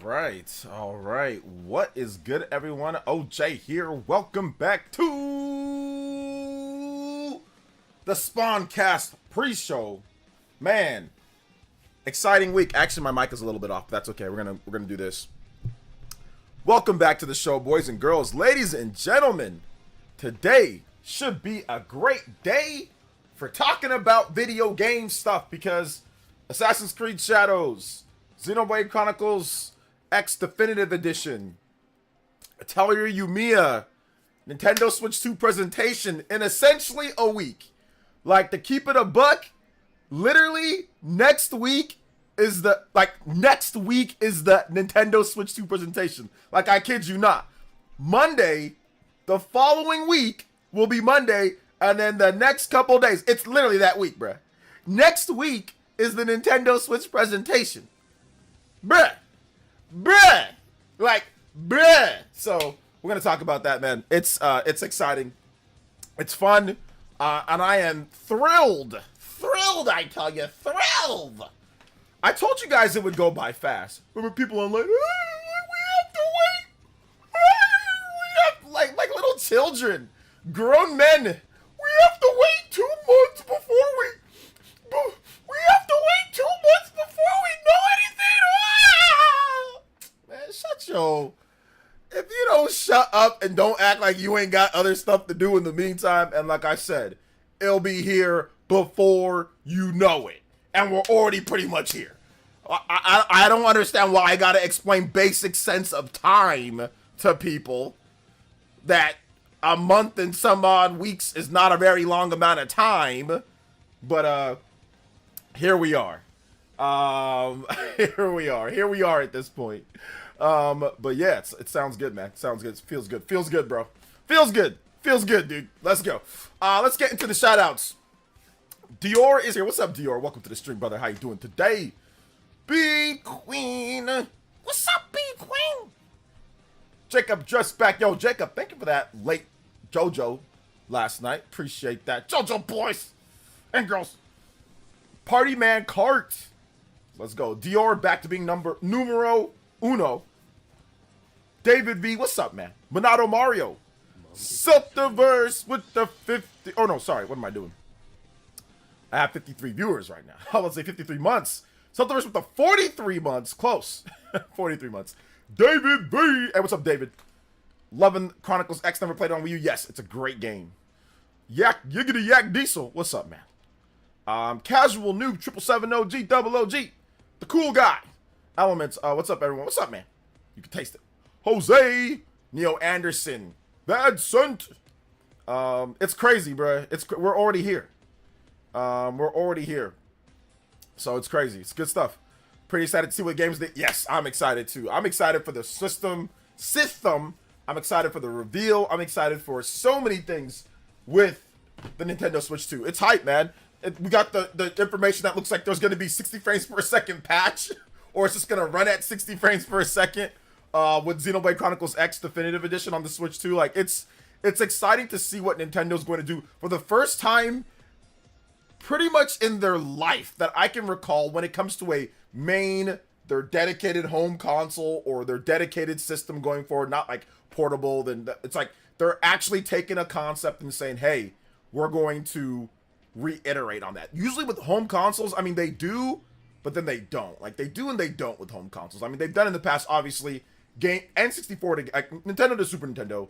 All right. What is good, everyone? OJ here. Welcome back to the Spawncast pre-show. Man, exciting week. Actually, my mic is a little bit off, but that's okay. We're gonna do this. Welcome back to the show, boys and girls, ladies and gentlemen. Today should be a great day for talking about video game stuff because Assassin's Creed Shadows, Xenoblade Chronicles X Definitive Edition, Atelier Yumiya, Nintendo Switch 2 presentation in essentially a week. Like, to keep it a buck, literally next week is the Nintendo Switch 2 presentation. Like, I kid you not. Monday, the following week will be Monday, and then the next couple days, it's literally that week, bruh. Next week is the Nintendo Switch presentation. Bruh. So we're gonna talk about that, man. It's exciting, it's fun, and I am thrilled. I tell you, thrilled. I told you guys it would go by fast. Remember people online? We have to wait. We have like little children, grown men. We have to wait 2 months before we. We have to wait 2 months before we know anything. Man, shut your. If you don't shut up and don't act like you ain't got other stuff to do in the meantime, and like I said, it'll be here before you know it. And we're already pretty much here. I don't understand why I gotta explain basic sense of time to people. That a month and some odd weeks is not a very long amount of time. But, here we are. Here we are at this point. But yeah, it sounds good, man. It sounds good. It feels good. Feels good, bro. Feels good, dude. Let's go. Let's get into the shout-outs. Dior is here. What's up, Dior? Welcome to the stream, brother. How you doing today? B Queen. What's up, B Queen? Jacob just back. Yo, Jacob, thank you for that late JoJo last night. Appreciate that. JoJo boys and girls. Party Man Cart. Let's go. Dior back to being numero uno. David V. What's up, man? Monado Mario. Silkdiverse with the 50. Oh, no, sorry. What am I doing? I have 53 viewers right now. I would say 53 months. Silkdiverse with the 43 months. Close. 43 months. David V. Hey, what's up, David? Loving Chronicles X. Never played it on Wii U. Yes, it's a great game. Yak Yiggity Yak Diesel. What's up, man? Casual Noob 777 OG Double OG. The cool guy. Elements. What's up, everyone? What's up, man? You can taste it. Jose. Neo Anderson. Bad Sunt. It's crazy, bro. We're already here. We're already here. So it's crazy. It's good stuff. Pretty excited to see what games they. Yes, I'm excited too. I'm excited for the system. I'm excited for the reveal. I'm excited for so many things with the Nintendo Switch 2. It's hype, man. We got the information that looks like there's going to be 60 frames per second patch, or it's just going to run at 60 frames per second with Xenoblade Chronicles X Definitive Edition on the Switch 2. Like, it's exciting to see what Nintendo's going to do for the first time pretty much in their life that I can recall when it comes to their dedicated home console or their dedicated system going forward, not like portable. Then it's like they're actually taking a concept and saying, hey, we're going to reiterate on that. Usually with home consoles, I mean, they do, but then they don't. Like, they do and they don't with home consoles. I mean, they've done in the past, obviously, N64 to Nintendo to Super Nintendo,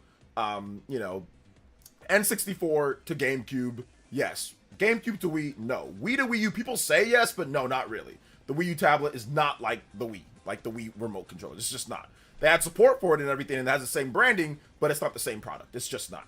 N64 to GameCube, yes. GameCube to Wii, no. Wii to Wii U, people say yes, but no, not really. The Wii U tablet is not like the Wii remote controller. It's just not. They had support for it and everything, and it has the same branding, but it's not the same product. It's just not.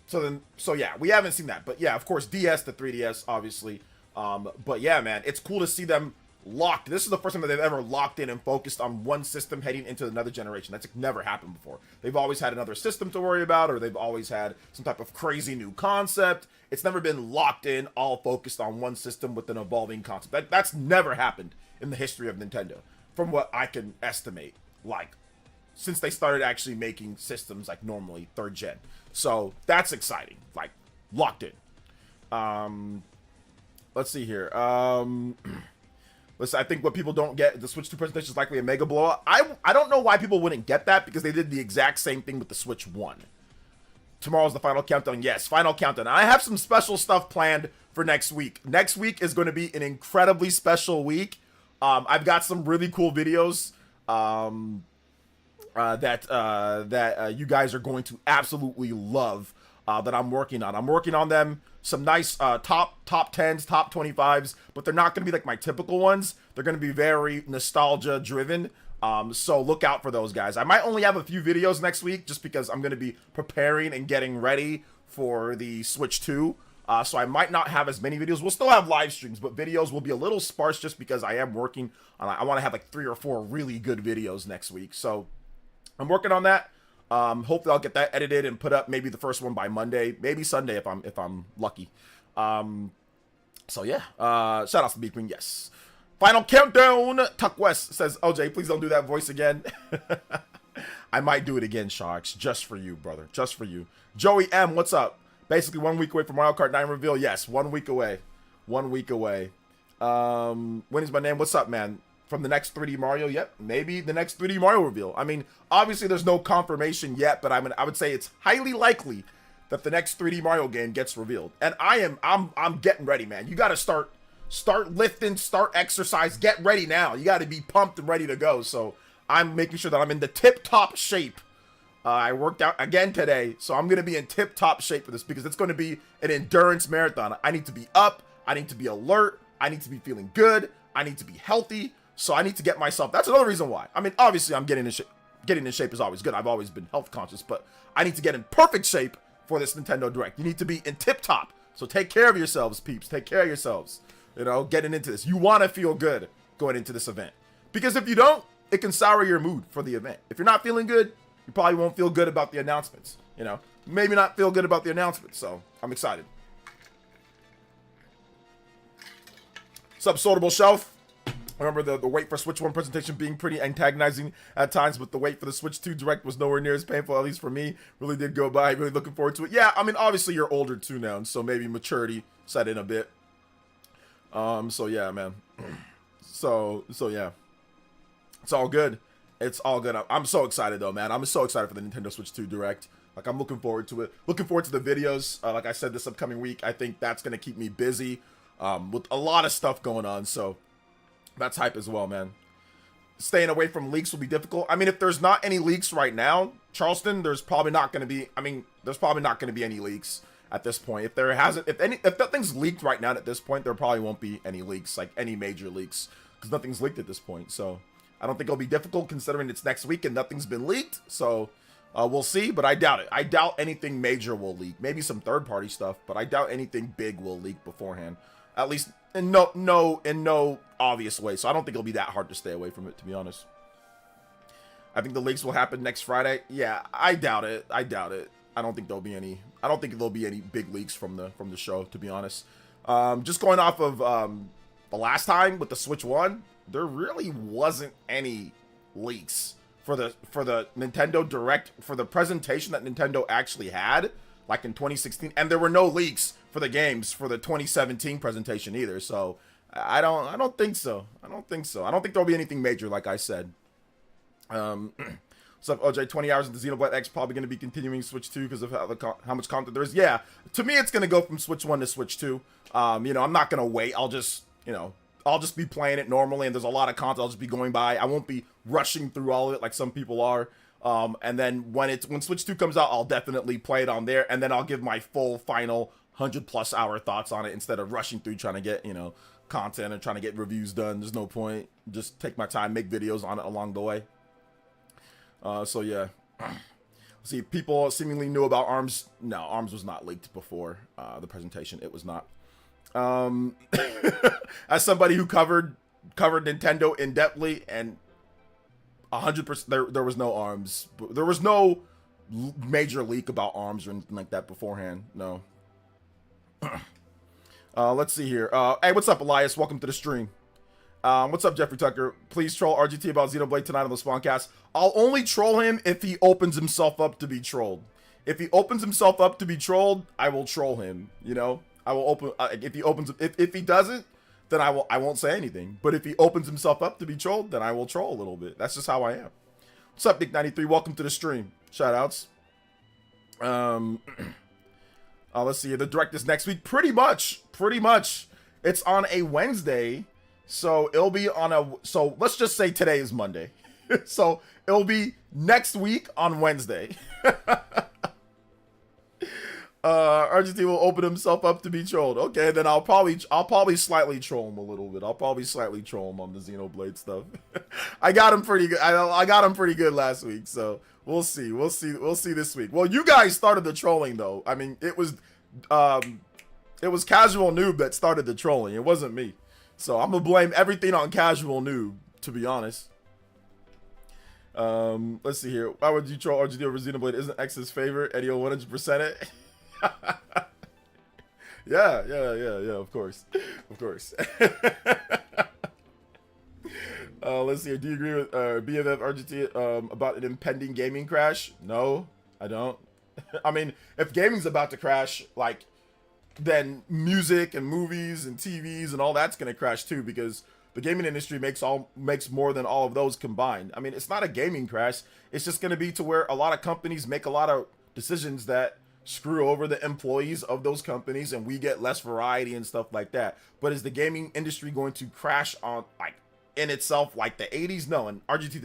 So yeah, we haven't seen that. But yeah, of course, DS to 3DS, obviously. But yeah, man, it's cool to see them locked. This is the first time that they've ever locked in and focused on one system heading into another generation. That's never happened before. They've always had another system to worry about, or they've always had some type of crazy new concept. It's never been locked in, all focused on one system with an evolving concept. That's never happened in the history of Nintendo, from what I can estimate, like, since they started actually making systems like normally, 3rd gen. So that's exciting, like, locked in. Let's see here. Listen, I think what people don't get, the Switch 2 presentation is likely a mega blowout. I don't know why people wouldn't get that, because they did the exact same thing with the Switch 1. Tomorrow's the final countdown. Yes, final countdown. I have some special stuff planned for next week. Next week is going to be an incredibly special week. I've got some really cool videos that you guys are going to absolutely love that I'm working on. I'm working on them. Some nice top 10s, top 25s, but they're not going to be like my typical ones. They're going to be very nostalgia driven. So look out for those, guys. I might only have a few videos next week just because I'm going to be preparing and getting ready for the Switch 2. So I might not have as many videos. We'll still have live streams, but videos will be a little sparse just because I am working on, I want to have like 3 or 4 really good videos next week. So I'm working on that. Hopefully I'll get that edited and put up maybe the first one by Monday, maybe Sunday if I'm lucky. So yeah, shout out to B Queen. Yes. Final countdown. Tuck West says, OJ, please don't do that voice again. I might do it again, Sharks, just for you, brother, just for you. Joey M, what's up? Basically 1 week away from Mario Kart 9 reveal. Yes, 1 week away. 1 week away. When is my name? What's up, man? From the next 3D Mario? Yep, maybe the next 3D Mario reveal. I mean, obviously there's no confirmation yet, but I would say it's highly likely that the next 3D Mario game gets revealed. And I'm getting ready, man. You got to start lifting, start exercise, get ready now. You got to be pumped and ready to go. So I'm making sure that I'm in the tip-top shape. I worked out again today, so I'm going to be in tip-top shape for this because it's going to be an endurance marathon. I need to be up. I need to be alert. I need to be feeling good. I need to be healthy. So I need to get myself. That's another reason why. I mean, obviously, I'm getting in shape. Getting in shape is always good. I've always been health conscious, but I need to get in perfect shape for this Nintendo Direct. You need to be in tip-top. So take care of yourselves, peeps. Take care of yourselves. You know, getting into this. You want to feel good going into this event. Because if you don't, it can sour your mood for the event. If you're not feeling good, you probably won't feel good about the announcements. You know, maybe not feel good about the announcements. So I'm excited. Subsortable Shelf. Remember the wait for Switch 1 presentation being pretty antagonizing at times, but the wait for the Switch 2 Direct was nowhere near as painful, at least for me. Really did go by. Really looking forward to it. Yeah, I mean, obviously you're older too now, so maybe maturity set in a bit. So yeah, man. So yeah. It's all good. It's all good. I'm so excited though, man. I'm so excited for the Nintendo Switch 2 Direct. Like, I'm looking forward to it. Looking forward to the videos. Like I said, this upcoming week, I think that's going to keep me busy with a lot of stuff going on. So that's hype as well, man. Staying away from leaks will be difficult. I mean, if there's not any leaks right now, Charleston, there's probably not going to be, there's probably not going to be any leaks at this point. If there hasn't, if nothing's leaked right now at this point, there probably won't be any leaks, like any major leaks, because nothing's leaked at this point. So I don't think it'll be difficult considering it's next week and nothing's been leaked. So we'll see, but I doubt it. I doubt anything major will leak. Maybe some third-party stuff, but I doubt anything big will leak beforehand. At least in no obvious way. So I don't think it'll be that hard to stay away from it, to be honest. I think the leaks will happen next Friday. Yeah, I doubt it. I doubt it. I don't think there'll be any. I don't think there'll be any big leaks from the show, to be honest. Just going off of the last time with the Switch 1, there really wasn't any leaks for the Nintendo Direct, for the presentation that Nintendo actually had, like in 2016, and there were no leaks for the games for the 2017 presentation either. So I don't think so. I don't think there'll be anything major, like I said. What's up, OJ? 20 hours into Xenoblade X, probably going to be continuing Switch 2 because of how much content there is. Yeah, to me, it's going to go from Switch 1 to Switch 2. You know, I'm not going to wait. I'll just be playing it normally, and there's a lot of content I'll just be going by. I won't be rushing through all of it like some people are. And then when Switch 2 comes out, I'll definitely play it on there, and then I'll give my full final 100+ hour thoughts on it instead of rushing through trying to get, content and trying to get reviews done. There's no point. Just take my time, make videos on it along the way. So yeah. See, people seemingly knew about ARMS. No, ARMS was not leaked before the presentation. It was not. As somebody who covered Nintendo in-depthly, and 100%, there was no ARMS. There was no major leak about ARMS or anything like that beforehand. No. Let's see here. Hey, what's up, Elias? Welcome to the stream. What's up, Jeffrey Tucker? Please troll RGT about Xenoblade tonight on the Spawncast. I'll only troll him if he opens himself up to be trolled. If he opens himself up to be trolled, I will troll him. I will open. If he doesn't, then I won't say anything. But if he opens himself up to be trolled, then I will troll a little bit. That's just how I am. What's up, Nick93? Welcome to the stream. Shout outs. Let's see. The direct is next week. Pretty much. It's on a Wednesday. So it'll be on a, so let's just say today is Monday. So it'll be next week on Wednesday. Argentina will open himself up to be trolled. Okay, then I'll probably slightly troll him a little bit. I'll probably slightly troll him on the Xenoblade stuff. I got him pretty good. I got him pretty good last week, so we'll see this week. Well, you guys started the trolling though. I mean, it was Casual Noob that started the trolling. It wasn't me. So I'm gonna blame everything on Casual Noob, to be honest. Let's see here. Why would you troll Argentina over Xenoblade? Isn't X's favorite? Eddie 100% it. Yeah, of course. Let's see here. Do you agree with BFF Argentina about an impending gaming crash? No, I don't. I mean, if gaming's about to crash, like, then music and movies and TVs and all that's gonna crash too, because the gaming industry makes more than all of those combined. I mean, it's not a gaming crash. It's just gonna be to where a lot of companies make a lot of decisions that screw over the employees of those companies, and we get less variety and stuff like that. But is the gaming industry going to crash on, like, in itself like the 80s? No, and RGT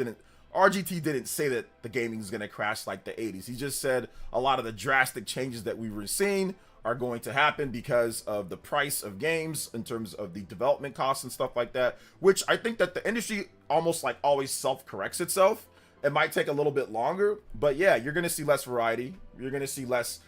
didn't say that the gaming is going to crash like the 80s. He just said a lot of the drastic changes that we were seeing are going to happen because of the price of games in terms of the development costs and stuff like that, which I think that the industry almost like always self-corrects itself. It might take a little bit longer, but yeah, you're going to see less variety. You're going to see less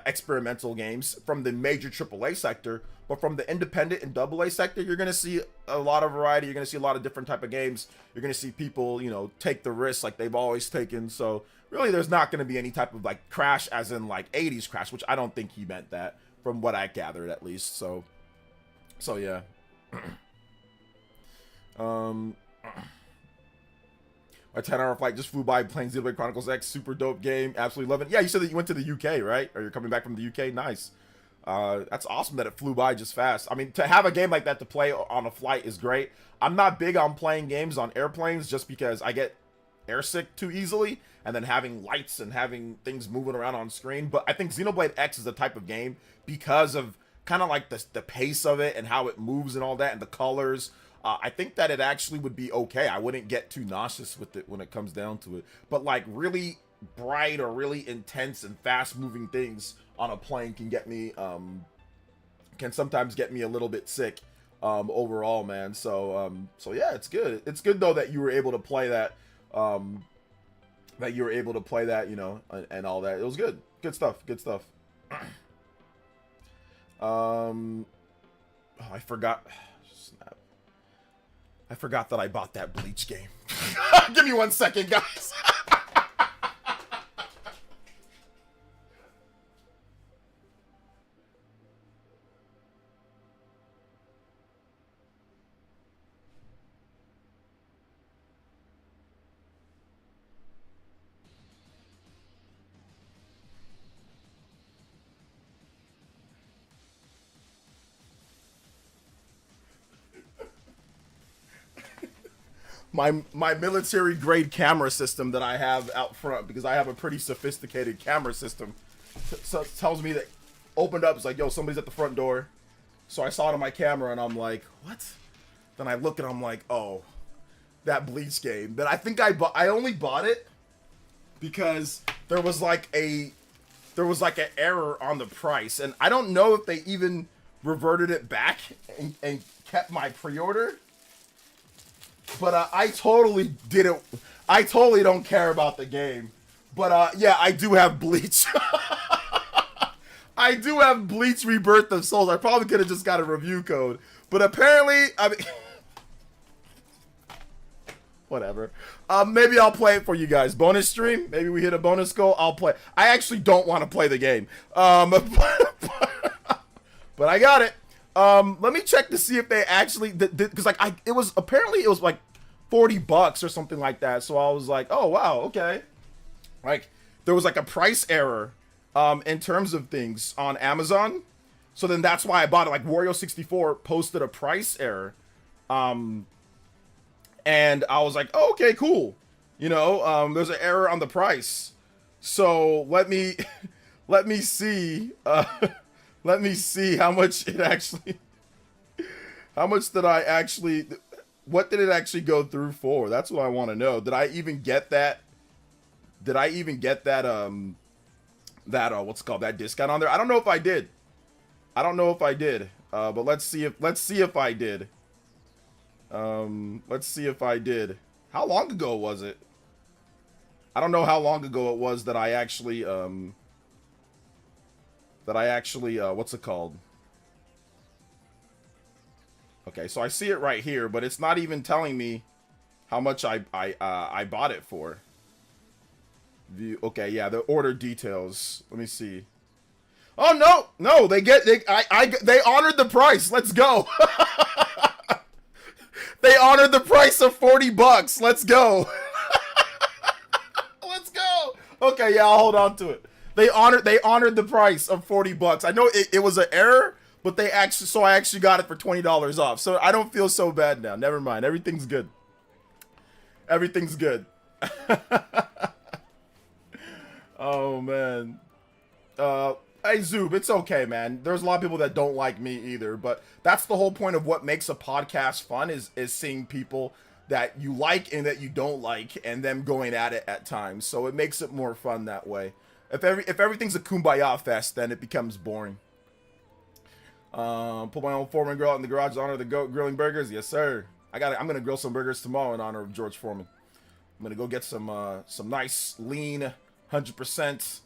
experimental games from the major AAA sector, but from the independent and AA sector, you're going to see a lot of variety. You're going to see a lot of different type of games. You're going to see people, you know, take the risks like they've always taken. So really, there's not going to be any type of like crash as in like 80s crash, which I don't think he meant that from what I gathered at least. So yeah. A 10-hour flight just flew by playing Xenoblade Chronicles X. Super dope game. Absolutely love it. Yeah, you said that you went to the UK, right? Or you're coming back from the UK? Nice. That's awesome that it flew by just fast. I mean, to have a game like that to play on a flight is great. I'm not big on playing games on airplanes just because I get airsick too easily, and then having lights and having things moving around on screen. But I think Xenoblade X is the type of game, because of kind of like the pace of it and how it moves and all that and the colors, I think that it actually would be okay. I wouldn't get too nauseous with it when it comes down to it. But like really bright or really intense and fast moving things on a plane can get me, can sometimes get me a little bit sick overall, man. So yeah, it's good. It's good though that you were able to play that, you know, and all that. It was good. Good stuff. Oh, I forgot. Snap. I forgot that I bought that Bleach game. Give me 1 second, guys. My military grade camera system that I have out front, because I have a pretty sophisticated camera system, so tells me that opened up. It's like, yo, somebody's at the front door. So I saw it on my camera and I'm like, what? Then I look and I'm like, oh, that Bleach game that I think I bought. I only bought it because there was like an error on the price, and I don't know if they even reverted it back and kept my pre-order. But I totally didn't. I totally don't care about the game. But yeah, I do have Bleach. I do have Bleach Rebirth of Souls. I probably could have just got a review code. But apparently, I mean, whatever. Maybe I'll play it for you guys. Bonus stream. Maybe we hit a bonus goal. I'll play. I actually don't want to play the game. But I got it. Let me check to see if they actually because like it was like $40 or something like that. So I was like, oh wow, okay. Like there was like a price error in terms of things on Amazon, So then that's why I bought it. Like Wario64 posted a price error. And I was like, oh, okay, cool. There's an error on the price. So let me see. Let me see how much it actually. How much did I actually? What did it actually go through for? That's what I want to know. Did I even get that? Did I even get that? What's it called, that discount on there? I don't know if I did. But let's see if I did. Let's see if I did. How long ago was it? I don't know how long ago it was that I actually, what's it called? Okay, so I see it right here, but it's not even telling me how much I bought it for. Okay, yeah, the order details. Let me see. Oh no, they honored the price. Let's go. They honored the price of $40. Let's go. Let's go. Okay, yeah, I'll hold on to it. They honored the price of $40. I know it was an error, but I actually got it for $20 off. So I don't feel so bad now. Never mind. Everything's good. Everything's good. Oh man. Hey Zoob, it's okay, man. There's a lot of people that don't like me either, but that's the whole point of what makes a podcast fun is seeing people that you like and that you don't like and them going at it at times. So it makes it more fun that way. If everything's a kumbaya fest, then it becomes boring. Put my own Foreman grill out in the garage to honor the goat grilling burgers. Yes, sir. I'm gonna grill some burgers tomorrow in honor of George Foreman. I'm gonna go get some nice lean 100%,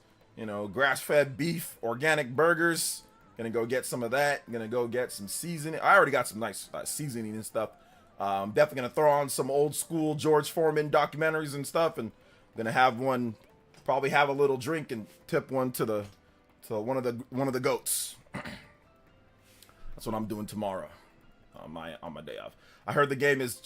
grass-fed beef, organic burgers. Gonna go get some of that. Gonna go get some seasoning. I already got some nice seasoning and stuff. Definitely gonna throw on some old school George Foreman documentaries and stuff, and gonna have one. Probably have a little drink and tip one to one of the goats. That's what I'm doing tomorrow on my day off. I heard the game is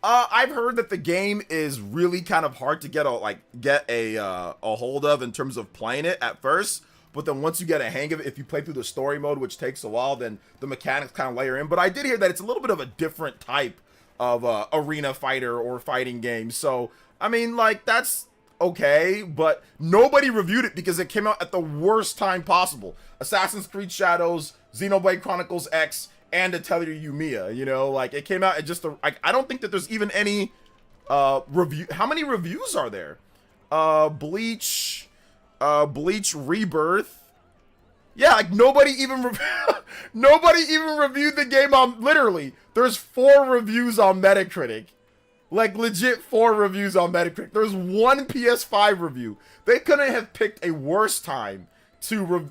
I've heard that the game is really kind of hard to get a hold of in terms of playing it at first, but then once you get a hang of it, if you play through the story mode, which takes a while, then the mechanics kind of layer in. But I did hear that it's a little bit of a different type of arena fighter or fighting game. So I mean, that's okay, but nobody reviewed it because it came out at the worst time possible. Assassin's Creed Shadows, Xenoblade Chronicles X, and Atelier Yumiya, it came out at just I don't think that there's even any review. How many reviews are there? Bleach Rebirth. Yeah, nobody even reviewed the game on, literally. There's 4 reviews on Metacritic. Legit 4 reviews on Metacritic. There's 1 PS5 review. They couldn't have picked a worse time to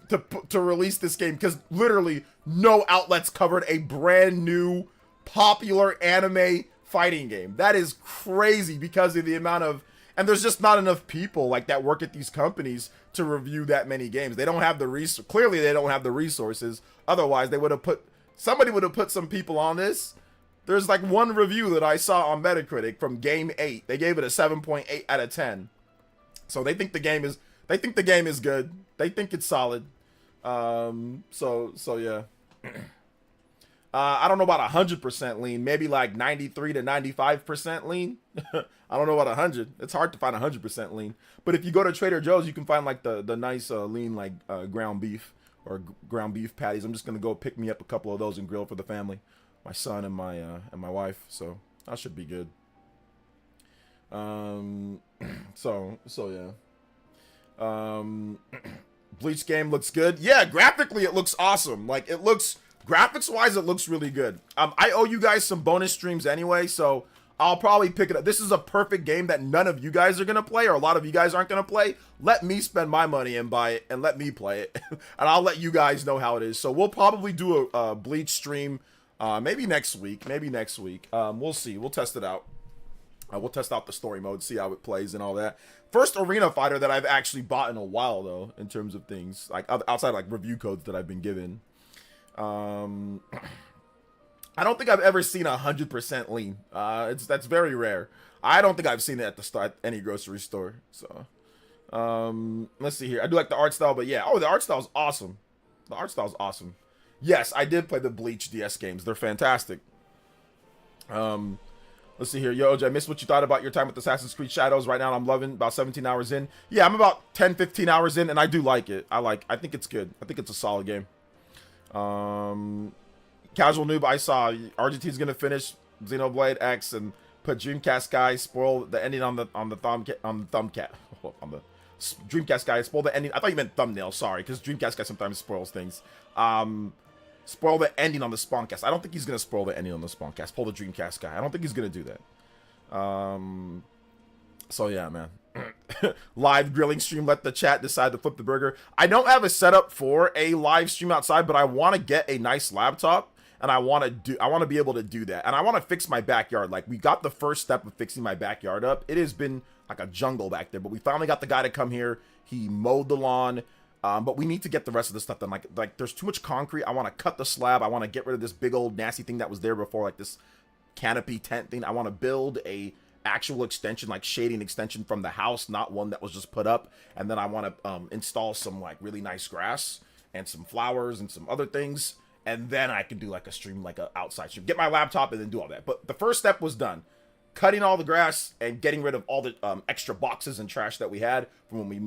release this game because literally no outlets covered a brand new popular anime fighting game. That is crazy because of the amount of, and there's just not enough people that work at these companies to review that many games. They don't have the clearly they don't have the resources. Otherwise somebody would have put some people on this. There's 1 review that I saw on Metacritic from Game 8. They gave it a 7.8 out of 10. So they think the game is good. They think it's solid. So yeah. I don't know about 100% lean. Maybe 93 to 95% lean. I don't know about 100. It's hard to find 100% lean. But if you go to Trader Joe's, you can find the nice lean ground beef or ground beef patties. I'm just gonna go pick me up a couple of those and grill for the family. My son and my wife, so that should be good. So yeah. Bleach game looks good. Yeah, graphically it looks awesome. Graphics wise, it looks really good. I owe you guys some bonus streams anyway, so I'll probably pick it up. This is a perfect game that none of you guys are gonna play, or a lot of you guys aren't gonna play. Let me spend my money and buy it, and let me play it, and I'll let you guys know how it is. So we'll probably do a Bleach stream. Maybe next week. We'll see. We'll test it out. We'll test out the story mode, see how it plays and all that. First arena fighter that I've actually bought in a while, though, in terms of things outside review codes that I've been given. I don't think I've ever seen 100% lean. That's very rare. I don't think I've seen it at the start any grocery store. So, let's see here. I do like the art style, but yeah. Oh, the art style is awesome. The art style's awesome. Yes, I did play the Bleach DS games. They're fantastic. Let's see here. Yo, OJ, I missed what you thought about your time with Assassin's Creed Shadows. Right now, I'm loving about 17 hours in. Yeah, I'm about 10, 15 hours in, and I do like it. I think it's good. I think it's a solid game. Casual noob, I saw Argentina's gonna finish Xenoblade X and put Dreamcast guy spoil the ending on the Dreamcast guy spoil the ending. I thought you meant thumbnail. Sorry, because Dreamcast guy sometimes spoils things. Spoil the ending on the Spawncast. I don't think he's gonna spoil the ending on the Spawncast. Pull the Dreamcast guy. I don't think he's gonna do that. So yeah, man. Live grilling stream. Let the chat decide to flip the burger. I don't have a setup for a live stream outside, but I want to get a nice laptop, and I want to be able to do that, and I want to fix my backyard. Like, we got the first step of fixing my backyard up. It has been like a jungle back there, but we finally got the guy to come here. He mowed the lawn. But we need to get the rest of the stuff done. Like there's too much concrete. I want to cut the slab. I want to get rid of this big old nasty thing that was there before, like this canopy tent thing. I want to build a actual extension, like shading extension from the house, not one that was just put up. And then I want to install some like really nice grass and some flowers and some other things. And then I can do like a stream, like a outside stream. Get my laptop and then do all that. But the first step was done. Cutting all the grass and getting rid of all the extra boxes and trash that we had from when we,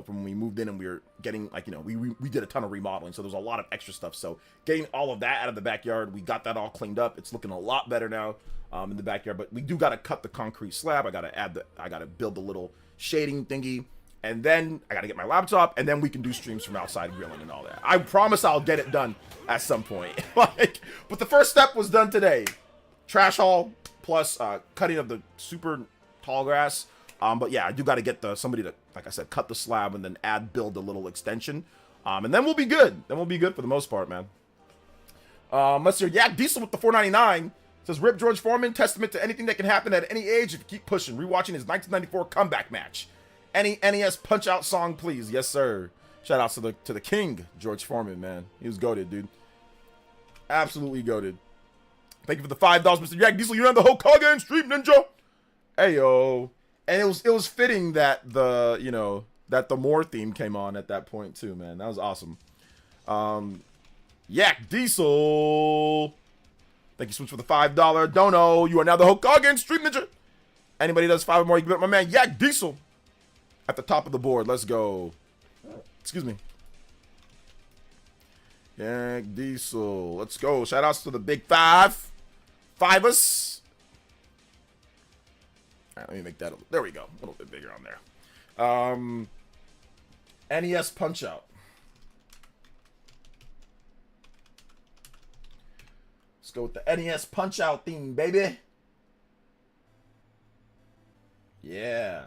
from when we moved in, and we were getting we did a ton of remodeling, so there's a lot of extra stuff. So getting all of that out of the backyard, we got that all cleaned up. It's looking a lot better now in the backyard. But we do got to cut the concrete slab. I got to build the little shading thingy, and then I got to get my laptop, and then we can do streams from outside grilling and all that. I promise I'll get it done at some point. But the first step was done today. Trash haul. Plus cutting of the super tall grass. But yeah, I do got to get somebody to, like I said, cut the slab and then build a little extension. And then we'll be good. Then we'll be good for the most part, man. Let's hear Yak Diesel with the $4.99. Says, Rip George Foreman, testament to anything that can happen at any age if you keep pushing. Rewatching his 1994 comeback match. Any NES Punch-Out song, please. Yes, sir. Shout out to the king, George Foreman, man. He was goated, dude. Absolutely goated. Thank you for the $5, Mr. Yak Diesel. You're on the Hokage Street Ninja. Hey yo, and it was fitting that the More theme came on at that point too, man. That was awesome. Yak Diesel. Thank you, Switch, for the $5 dono. You are now the Hokage Street Ninja. Anybody does 5 or more, you give it my man Yak Diesel at the top of the board. Let's go. Excuse me. Yak Diesel. Let's go. Shout outs to the big five. Fivers. All right, let me make that. There we go. A little bit bigger on there. NES Punch-Out. Let's go with the NES Punch-Out theme, baby. Yeah.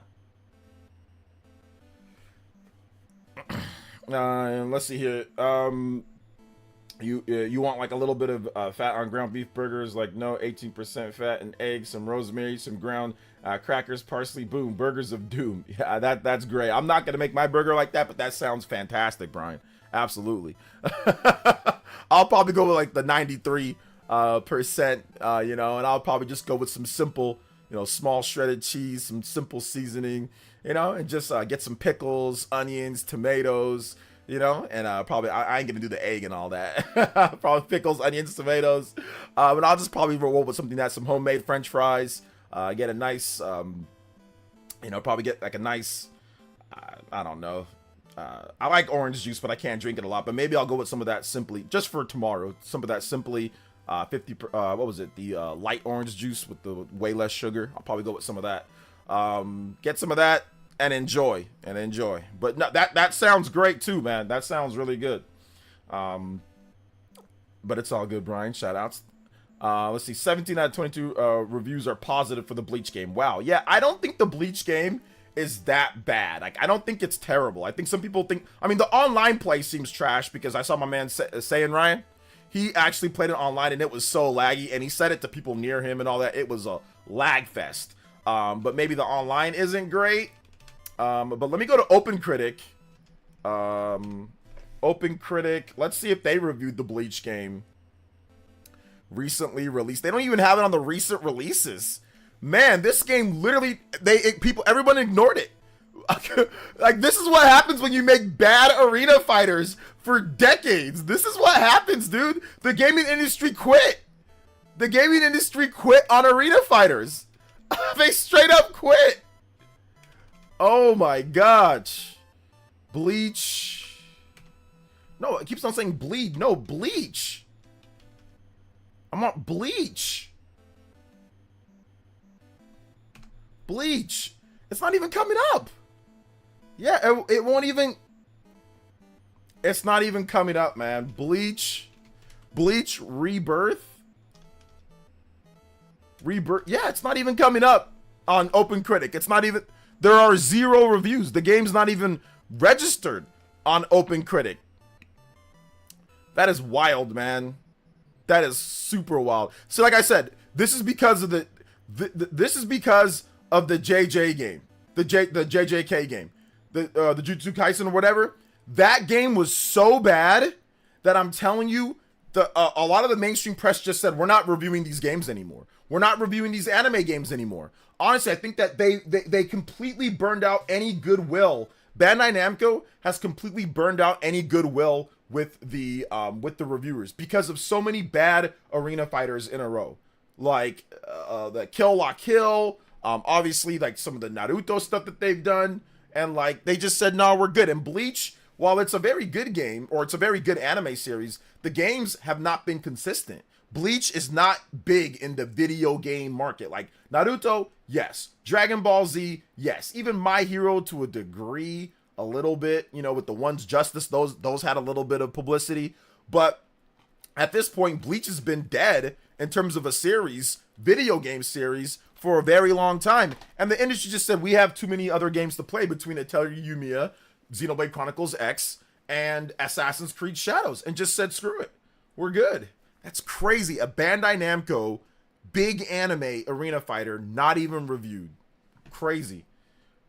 Let's see here. You want like a little bit of fat on ground beef burgers, like no 18% fat, and eggs, some rosemary, some ground crackers, parsley, boom, burgers of doom. Yeah, that's great. I'm not gonna make my burger like that, but that sounds fantastic, Brian. Absolutely. I'll probably go with like the 93%, and I'll probably just go with some simple, small shredded cheese, some simple seasoning, and just get some pickles, onions, tomatoes. And probably I ain't gonna do the egg and all that. Probably pickles, onions, tomatoes. But I'll just probably roll with something that's some homemade French fries. Get a nice, probably get like a nice, I don't know. I like orange juice, but I can't drink it a lot. But maybe I'll go with some of that Simply, just for tomorrow. Some of that Simply, 50. What was it? The light orange juice with the way less sugar. I'll probably go with some of that. Get some of that. And enjoy. But no, that sounds great too, man. That sounds really good. But it's all good, Brian. Shout outs. Let's see. 17 out of 22 reviews are positive for the Bleach game. Wow. Yeah, I don't think the Bleach game is that bad. Like, I don't think it's terrible. I think some people think... I mean, the online play seems trash because I saw my man saying Ryan. He actually played it online and it was so laggy. And he said it to people near him and all that. It was a lag fest. But maybe the online isn't great. But let me go to OpenCritic. OpenCritic. Let's see if they reviewed the Bleach game. Recently released. They don't even have it on the recent releases. Man, this game literally, everyone ignored it. Like, this is what happens when you make bad arena fighters for decades. This is what happens, dude. The gaming industry quit. The gaming industry quit on arena fighters. They straight up quit. Oh my gosh. Bleach. No, it keeps on saying bleed. No, Bleach. I want Bleach. Bleach. It's not even coming up. Yeah, it won't even. It's not even coming up, man. Bleach Rebirth. Yeah, it's not even coming up on OpenCritic. It's not even. There are 0 reviews. The game's not even registered on OpenCritic. That is wild, man. That is super wild. So, like I said, this is because of this is because of the JJ game, the JJK game, the Jujutsu Kaisen or whatever. That game was so bad that I'm telling you, a lot of the mainstream press just said, we're not reviewing these games anymore. We're not reviewing these anime games anymore. Honestly, I think that they completely burned out any goodwill. Bandai Namco has completely burned out any goodwill with the reviewers because of so many bad arena fighters in a row, like the Kill La Kill, obviously like some of the Naruto stuff that they've done, and like they just said, no, we're good. And Bleach, while it's a very good game or it's a very good anime series, the games have not been consistent. Bleach is not big in the video game market. Like Naruto, yes. Dragon Ball Z, yes. Even My Hero to a degree, a little bit, you know, with the One's Justice, those had a little bit of publicity. But at this point, Bleach has been dead in terms of a series, video game series, for a very long time. And the industry just said, we have too many other games to play between Atelier Yumiya, Xenoblade Chronicles X, and Assassin's Creed Shadows, and just said, screw it. We're good. That's crazy. A Bandai Namco big anime arena fighter not even reviewed. Crazy.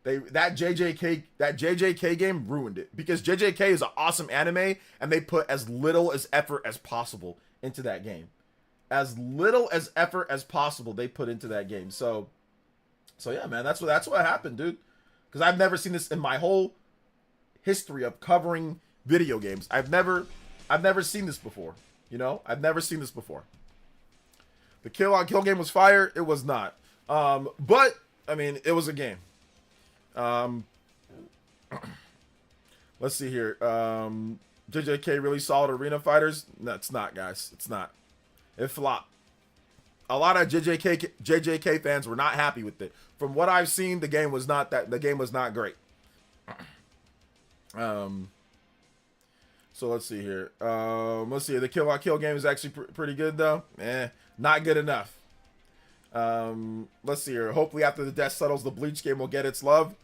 That JJK game ruined it, because JJK is an awesome anime and they put as little as effort as possible into that game. As little as effort as possible they put into that game. So yeah, man, that's what happened, dude. Because I've never seen this in my whole history of covering video games. I've never seen this before. You know, I've never seen this before. The Kill on Kill game was fire. It was not. But I mean, it was a game. Let's see here. JJK really solid arena fighters. No, it's not, guys. It's not. It flopped. A lot of JJK fans were not happy with it. From what I've seen, the game was not great. So let's see here. Let's see. The Kill la Kill game is actually pretty good though. Not good enough. Let's see here. Hopefully after the dust settles, the Bleach game will get its love.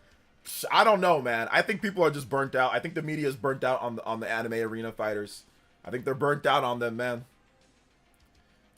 I don't know, man. I think people are just burnt out. I think the media is burnt out on the anime arena fighters. I think they're burnt out on them, man.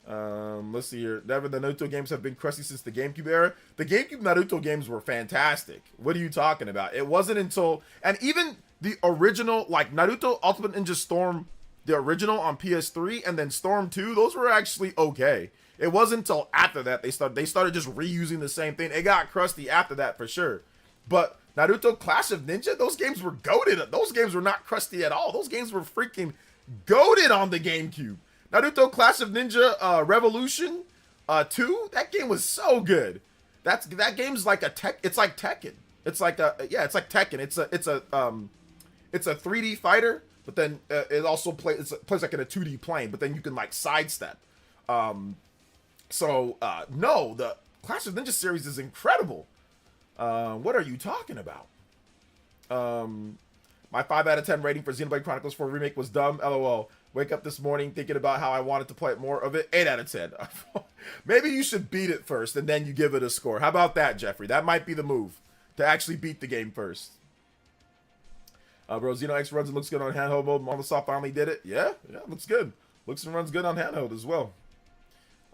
Let's see here. Never the Naruto games have been crusty since the GameCube era. The GameCube Naruto games were fantastic. What are you talking about? It wasn't until, and even the original, like Naruto Ultimate Ninja Storm, the original on PS3, and then Storm 2, those were actually okay. It wasn't until after that they started just reusing the same thing. It got crusty after that for sure. But Naruto Clash of Ninja, those games were goated. Those games were not crusty at all. Those games were freaking goated on the GameCube. Naruto Clash of Ninja Revolution 2, that game was so good. That game's like it's like Tekken. It's like Tekken. It's a 3D fighter, but then it also plays like in a 2D plane, but then you can like sidestep. No, the Clash of Ninja series is incredible. What are you talking about? My 5 out of 10 rating for Xenoblade Chronicles 4 Remake was dumb. LOL. Wake up this morning thinking about how I wanted to play more of it. 8 out of 10. Maybe you should beat it first and then you give it a score. How about that, Jeffrey? That might be the move, to actually beat the game first. Bro, Xeno X runs and looks good on handheld mode. Microsoft finally did it. Yeah, looks good. Looks and runs good on handheld as well.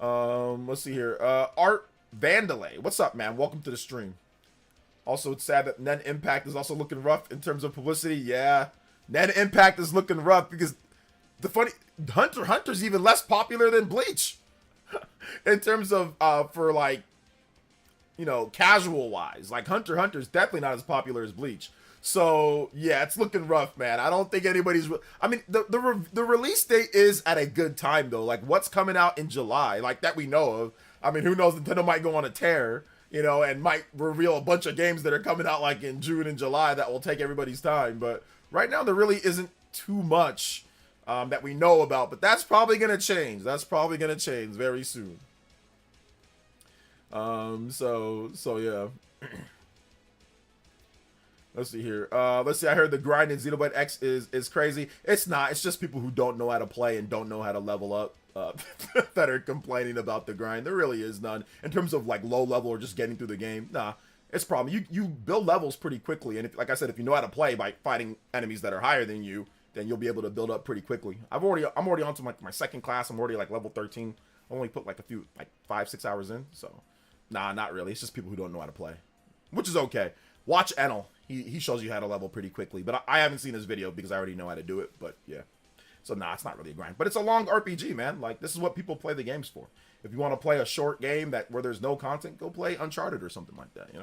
Let's see here. Art Vandalay. What's up, man? Welcome to the stream. Also, it's sad that Nen Impact is also looking rough in terms of publicity. Yeah, Nen Impact is looking rough because Hunter's even less popular than Bleach in terms of for like you know, casual wise. Like Hunter x Hunter is definitely not as popular as Bleach. So yeah, it's looking rough, man. I don't think anybody's. I mean, the release date is at a good time though. Like what's coming out in July, like that we know of. I mean, who knows? Nintendo might go on a tear, you know, and might reveal a bunch of games that are coming out like in June and July that will take everybody's time. But right now, there really isn't too much that we know about. But that's probably gonna change. That's probably gonna change very soon. So yeah. Let's see here. Let's see. I heard the grind in Xenoblade X is crazy. It's not. It's just people who don't know how to play and don't know how to level up that are complaining about the grind. There really is none in terms of like low level or just getting through the game. Nah, it's a problem. You build levels pretty quickly, and if, like I said, if you know how to play by fighting enemies that are higher than you, then you'll be able to build up pretty quickly. I'm already on to my second class. I'm already like level 13. I only put like a few, like 5-6 hours in. So, nah, not really. It's just people who don't know how to play, which is okay. Watch Enel. He shows you how to level pretty quickly, but I haven't seen his video because I already know how to do it. But yeah, so nah, it's not really a grind, but it's a long RPG, man. Like this is what people play the games for. If you want to play a short game where there's no content, go play Uncharted or something like that, you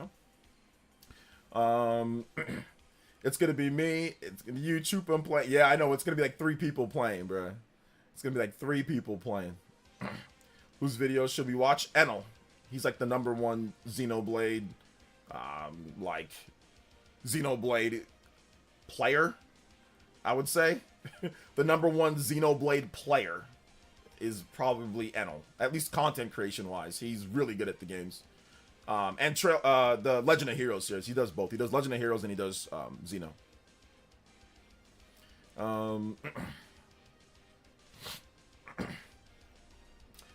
know. It's gonna be me. It's gonna be you, Chupa, and play. Yeah, I know. It's gonna be like 3 people playing, bro. It's gonna be like 3 people playing. Whose videos should we watch? Enel. He's like the #1 Xenoblade, like Xenoblade player, I would say. The #1 Xenoblade player is probably Enel, at least content creation wise. He's really good at the games. And the Legend of Heroes series, he does both. He does Legend of Heroes and he does Xeno.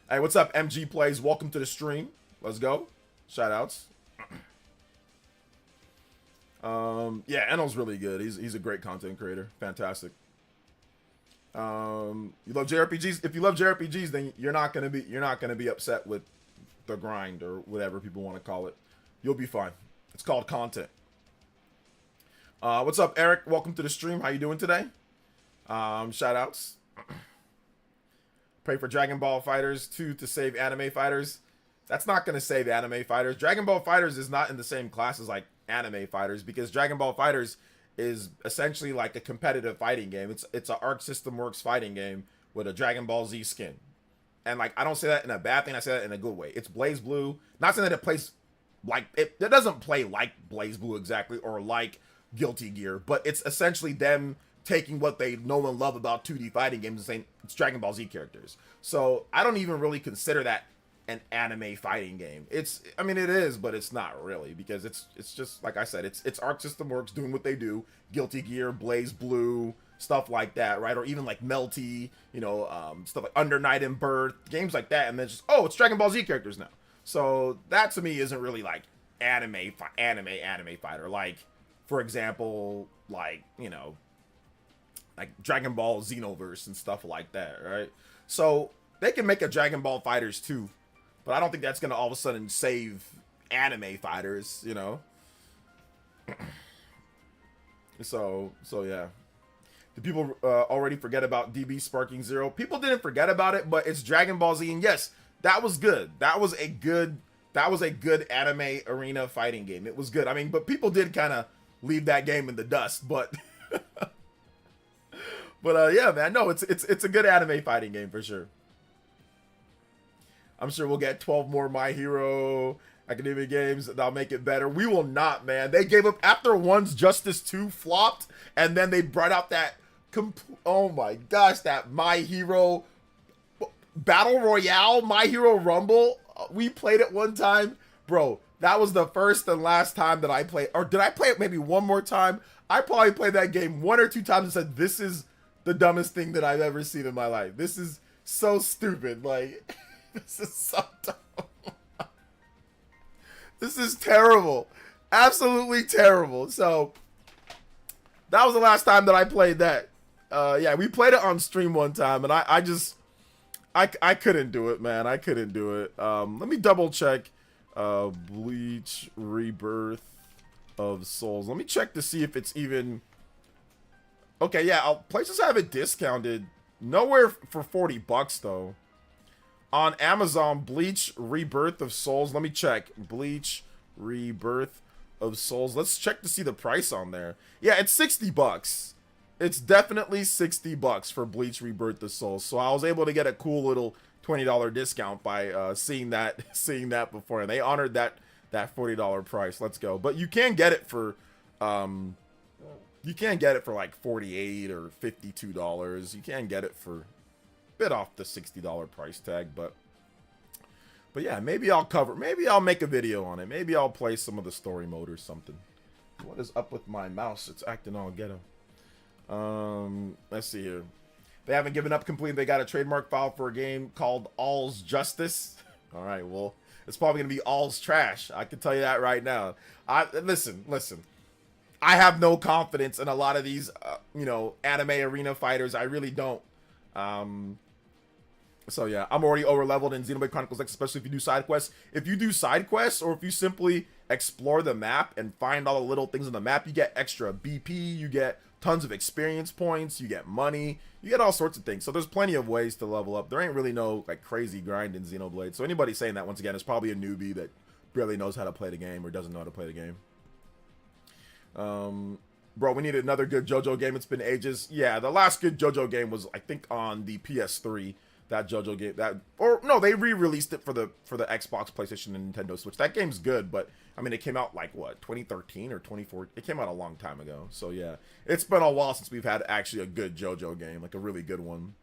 Hey, what's up, MG Plays? Welcome to the stream. Let's go. Shout outs. Yeah, Enel's really good. He's a great content creator. Fantastic. You love JRPGs? If you love JRPGs, then you're not gonna be upset with the grind or whatever people want to call it. You'll be fine. It's called content. What's up, Eric? Welcome to the stream. How you doing today? Shout outs. Pray for Dragon Ball Fighters 2 to save anime fighters. That's not gonna save anime fighters. Dragon Ball Fighters is not in the same class as like anime fighters, because Dragon Ball Fighters is essentially like a competitive fighting game. It's a Arc System Works fighting game with a Dragon Ball Z skin. And like, I don't say that in a bad thing, I say that in a good way. It's Blaze Blue. Not saying that it plays like it doesn't play like Blaze Blue exactly or like Guilty Gear, but it's essentially them taking what they know and love about 2D fighting games and saying it's Dragon Ball Z characters. So I don't even really consider that an anime fighting game. I mean it is, but it's not really, because it's just like I said, it's Arc System Works doing what they do. Guilty Gear, Blaze Blue, stuff like that, right? Or even like Melty, you know, stuff like Under Night and Birth, games like that, and then just, oh, it's Dragon Ball Z characters now. So that to me isn't really like anime fighter. Like, for example, like, you know, like Dragon Ball Xenoverse and stuff like that, right? So they can make a Dragon Ball Fighters 2, but I don't think that's gonna all of a sudden save anime fighters, you know. So yeah. Did people already forget about DB Sparking Zero? People didn't forget about it, but it's Dragon Ball Z, and yes, that was good. That was a good anime arena fighting game. It was good. I mean, but people did kind of leave that game in the dust, but but yeah, man, no, it's a good anime fighting game for sure. I'm sure we'll get 12 more My Hero Academia games that'll make it better. We will not, man. They gave up after one's Justice 2 flopped, and then they brought out that oh my gosh, that My Hero Battle Royale, My Hero Rumble. We played it one time, bro. That was the first and last time that I played, or did I play it maybe one more time? I probably played that game 1 or 2 times and said, this is the dumbest thing that I've ever seen in my life. This is so stupid. Like, this is so dumb. This is terrible. Absolutely terrible. So, that was the last time that I played that. Yeah, we played it on stream one time, and I couldn't do it, man. I couldn't do it. Let me double check. Bleach Rebirth of Souls. Let me check to see if it's even... Okay, yeah, places have it discounted. Nowhere for $40 though. On Amazon, Bleach Rebirth of Souls. Let me check. Bleach Rebirth of Souls. Let's check to see the price on there. Yeah, it's $60. It's definitely $60 for Bleach Rebirth of Souls. So I was able to get a cool little $20 discount by seeing that before, and they honored that $40 price. Let's go. But you can get it for like $48 or $52. You can get it for a bit off the $60 price tag, but yeah, maybe I'll make a video on it. Maybe I'll play some of the story mode or something. What is up with my mouse? It's acting all ghetto. Let's see here. They haven't given up completely. They got a trademark file for a game called All's Justice. All right, well, it's probably gonna be All's Trash. I can tell you that right now. Listen. I have no confidence in a lot of these, anime arena fighters. I really don't. So yeah, I'm already over leveled in Xenoblade Chronicles X, especially if you do side quests. If you do side quests, or if you simply explore the map and find all the little things on the map, you get extra BP, you get tons of experience points, you get money, you get all sorts of things. So there's plenty of ways to level up. There ain't really no like crazy grind in Xenoblade. So anybody saying that, once again, is probably a newbie that barely knows how to play the game or doesn't know how to play the game. Bro, we need another good JoJo game. It's been ages. Yeah, the last good JoJo game was, I think, on the PS3. That JoJo game, they re-released it for the Xbox, PlayStation, and Nintendo Switch. That game's good, but I mean, it came out like what, 2013 or 2014? It came out a long time ago. So yeah, it's been a while since we've had actually a good JoJo game, like a really good one.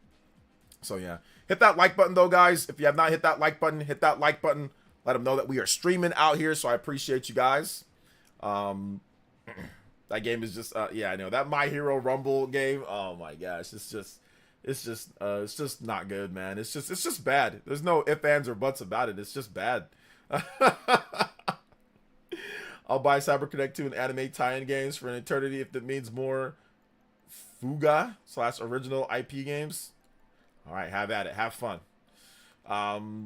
So yeah, hit that like button though, guys. If you have not hit that like button, hit that like button. Let them know that we are streaming out here. So I appreciate you guys. That game is just yeah, I know that My Hero Rumble game. Oh my gosh, it's just not good, man. It's just bad. There's no ifs, ands, or buts about it. It's just bad. I'll buy CyberConnect 2 and anime tie-in games for an eternity if that means more Fuga/original IP games. All right, have at it. Have fun.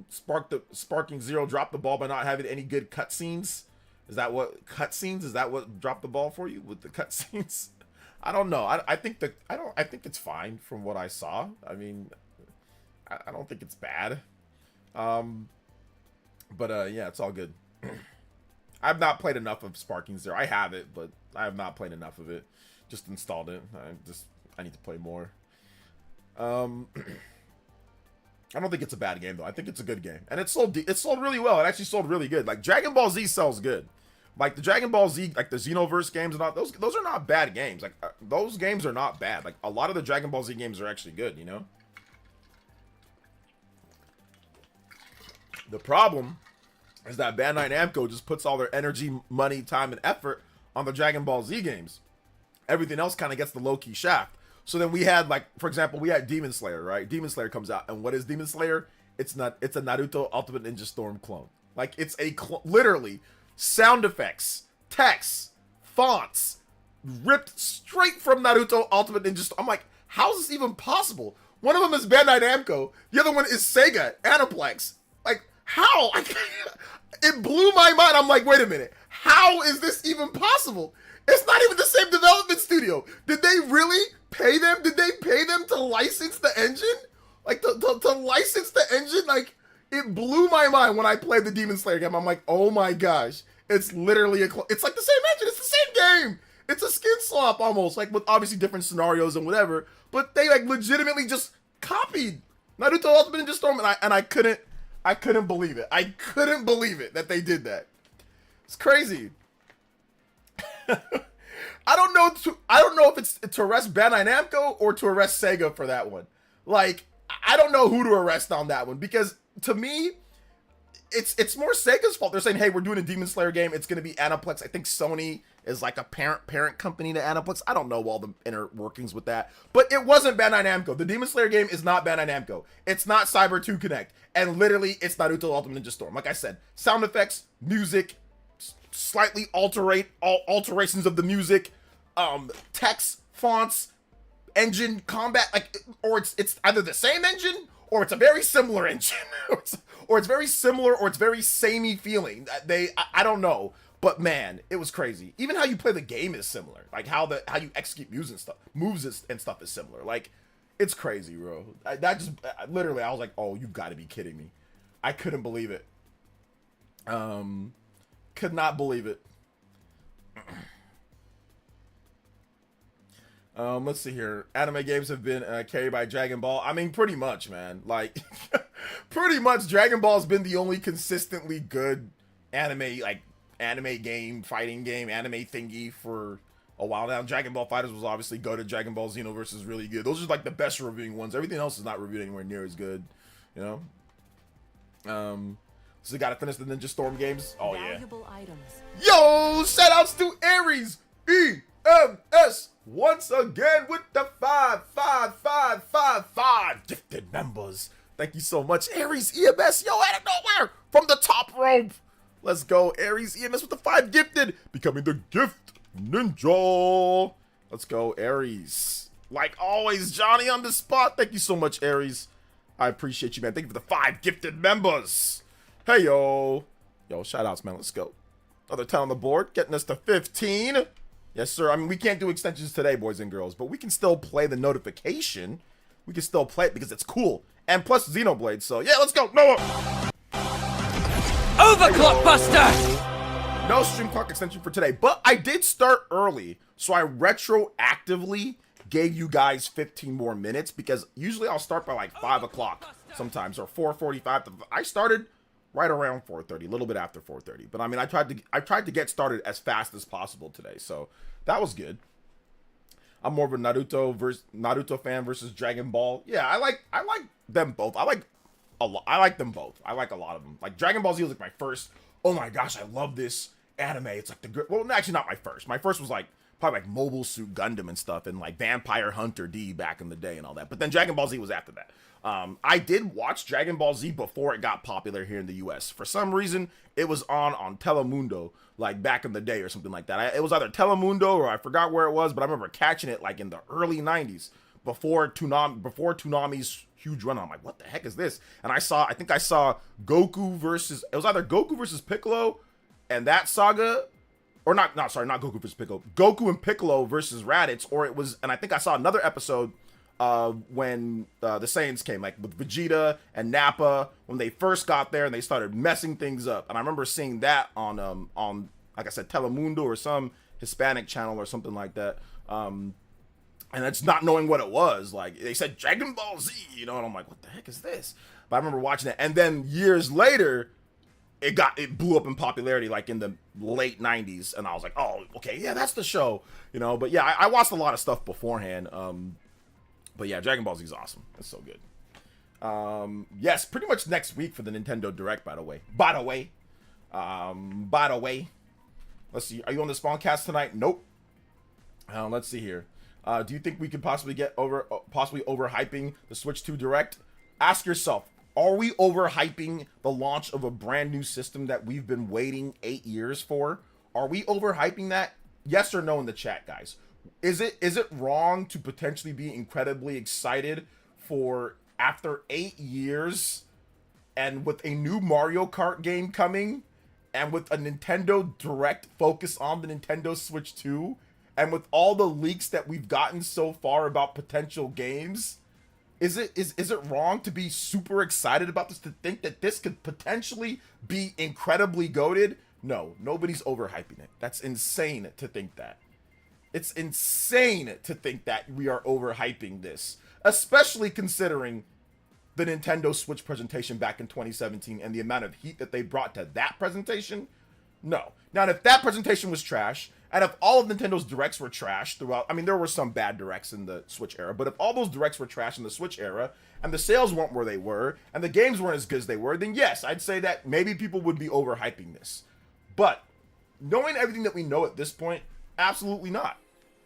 Sparking Zero dropped the ball by not having any good cutscenes. Is that what dropped the ball for you with the cutscenes? I don't know. I think it's fine from what I saw. I mean, I don't think it's bad. But yeah, it's all good. I've not played enough of Sparking Zero. I have it, but I have not played enough of it. Just installed it. I need to play more. I don't think it's a bad game though. I think it's a good game, and it sold really well. It actually sold really good. Like Dragon Ball Z sells good. Like the Dragon Ball Z, like the Xenoverse games and all those are not bad games. Like those games are not bad. Like a lot of the Dragon Ball Z games are actually good, you know? The problem is that Bandai Namco just puts all their energy, money, time, and effort on the Dragon Ball Z games. Everything else kind of gets the low-key shaft. So then we had, like, for example, we had Demon Slayer, right? Demon Slayer comes out, and what is Demon Slayer? It's a Naruto Ultimate Ninja Storm clone. Like, it's literally sound effects, text, fonts, ripped straight from Naruto Ultimate Ninja Storm. I'm like, how is this even possible? One of them is Bandai Namco. The other one is Sega, Aniplex. Like, how? It blew my mind. I'm like, wait a minute. How is this even possible? It's not even the same development studio. Did they really pay them? Did they pay them to license the engine? Like, to license the engine? Like, it blew my mind when I played the Demon Slayer game. I'm like, oh my gosh. It's literally it's like the same engine. It's the same game. It's a skin swap almost. Like, with obviously different scenarios and whatever. But they, like, legitimately just copied Naruto Ultimate Ninja Storm. And I couldn't believe it. I couldn't believe it that they did that. It's crazy. I don't know if it's to arrest Bandai Namco or to arrest Sega for that one. Like, I don't know who to arrest on that one, because to me, it's more Sega's fault. They're saying, hey, we're doing a Demon Slayer game. It's going to be Aniplex. I think Sony is like a parent company to Aniplex. I don't know all the inner workings with that, but it wasn't Bandai Namco. The Demon Slayer game is not Bandai Namco. It's not Cyber 2 Connect, and literally, it's Naruto Ultimate Ninja Storm. Like I said, sound effects, music, slightly alterations of the music, text, fonts, engine, combat, like, or it's either the same engine or it's a very similar engine, or it's very similar, or it's very samey feeling. I don't know, but man, it was crazy. Even how you play the game is similar, like how you execute moves and stuff is similar. Like, it's crazy, bro. Literally, I was like, oh, you got to be kidding me. I couldn't believe it. Could not believe it. Let's see here. Anime games have been carried by Dragon Ball. I mean, pretty much, man. Like, pretty much Dragon Ball's been the only consistently good anime game, fighting game, anime thingy for a while now. Dragon Ball FighterZ was obviously good. Dragon Ball Xenoverse is really good. Those are like the best reviewing ones. Everything else is not reviewed anywhere near as good, you know? So we gotta finish the Ninja Storm games. Oh, Valuable items. Yo, shout outs to Aries EMS once again with the 5 gifted members. Thank you so much, Aries EMS. Yo, out of nowhere from the top rope. Let's go, Aries EMS with the 5 gifted, becoming the gift ninja. Let's go, Aries. Like always, Johnny on the spot. Thank you so much, Aries. I appreciate you, man. Thank you for the 5 gifted members. Hey, yo. Yo, shout outs, man. Let's go. Another 10 on the board, getting us to 15. Yes, sir. I mean, we can't do extensions today, boys and girls, but we can still play the notification. We can still play it because it's cool. And plus Xenoblade, so yeah, let's go. Noah! Overclock Buster! No stream clock extension for today, but I did start early, so I retroactively gave you guys 15 more minutes because usually I'll start by like 5 o'clock sometimes, or 4:45. I started right around 4:30, a little bit after 4:30. But I mean, I tried to get started as fast as possible today, so that was good. I'm more of a Naruto fan versus Dragon Ball. Yeah, I like them both. I like them both. I like a lot of them. Like Dragon Ball Z was like my first. Oh my gosh, I love this anime. It's like well, actually not my first. My first was like probably like Mobile Suit Gundam and stuff, and like Vampire Hunter D back in the day and all that. But then Dragon Ball Z was after that. I did watch Dragon Ball Z before it got popular here in the US. For some reason, it was on Telemundo, like back in the day or something like that. It was either Telemundo or I forgot where it was, but I remember catching it like in the early 90s before Toonami's huge run. I'm like, what the heck is this? And I think I saw Goku versus, it was either Goku versus Piccolo and that saga, or not Goku versus Piccolo, Goku and Piccolo versus Raditz, or it was, and I think I saw another episode when the Saiyans came, like with Vegeta and Nappa, when they first got there and they started messing things up. And I remember seeing that on like I said, Telemundo or some Hispanic channel or something like that. And it's not knowing what it was. Like they said Dragon Ball Z, you know, and I'm like, what the heck is this? But I remember watching it, and then years later, it blew up in popularity, like in the late 90s, and I was like, oh, okay, yeah, that's the show, you know. But yeah, I watched a lot of stuff beforehand. But yeah, Dragon Ball Z is awesome. It's so good. Yes, pretty much next week for the Nintendo Direct, by the way. Let's see. Are you on the Spawncast tonight? Nope. Let's see here. Do you think we could possibly overhyping the Switch 2 Direct? Ask yourself, are we overhyping the launch of a brand new system that we've been waiting 8 years for? Are we overhyping that? Yes or no in the chat, guys. Is it wrong to potentially be incredibly excited for after 8 years and with a new Mario Kart game coming and with a Nintendo Direct focus on the Nintendo Switch 2 and with all the leaks that we've gotten so far about potential games? Is it wrong to be super excited about this, to think that this could potentially be incredibly goated? No, nobody's overhyping it. That's insane to think that. It's insane to think that we are overhyping this, especially considering the Nintendo Switch presentation back in 2017 and the amount of heat that they brought to that presentation. No. Now, if that presentation was trash, and if all of Nintendo's Directs were trash throughout, I mean, there were some bad Directs in the Switch era, but if all those Directs were trash in the Switch era, and the sales weren't where they were, and the games weren't as good as they were, then yes, I'd say that maybe people would be overhyping this. But, knowing everything that we know at this point, absolutely not.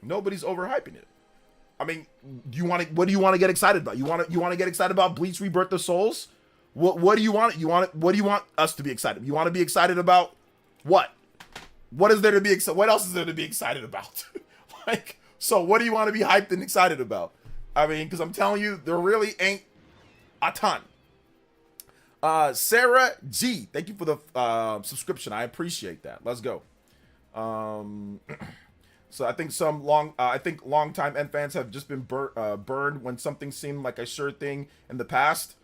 Nobody's overhyping it. I mean, what do you want to get excited about? You want to get excited about Bleach Rebirth of Souls? What do you want? What do you want us to be excited? You want to be excited about what? What is there to be what else is there to be excited about? Like, so what do you want to be hyped and excited about? I mean, because I'm telling you, there really ain't a ton. Sarah G, thank you for the subscription. I appreciate that. Let's go. So I think longtime N fans have just been burned when something seemed like a sure thing in the past.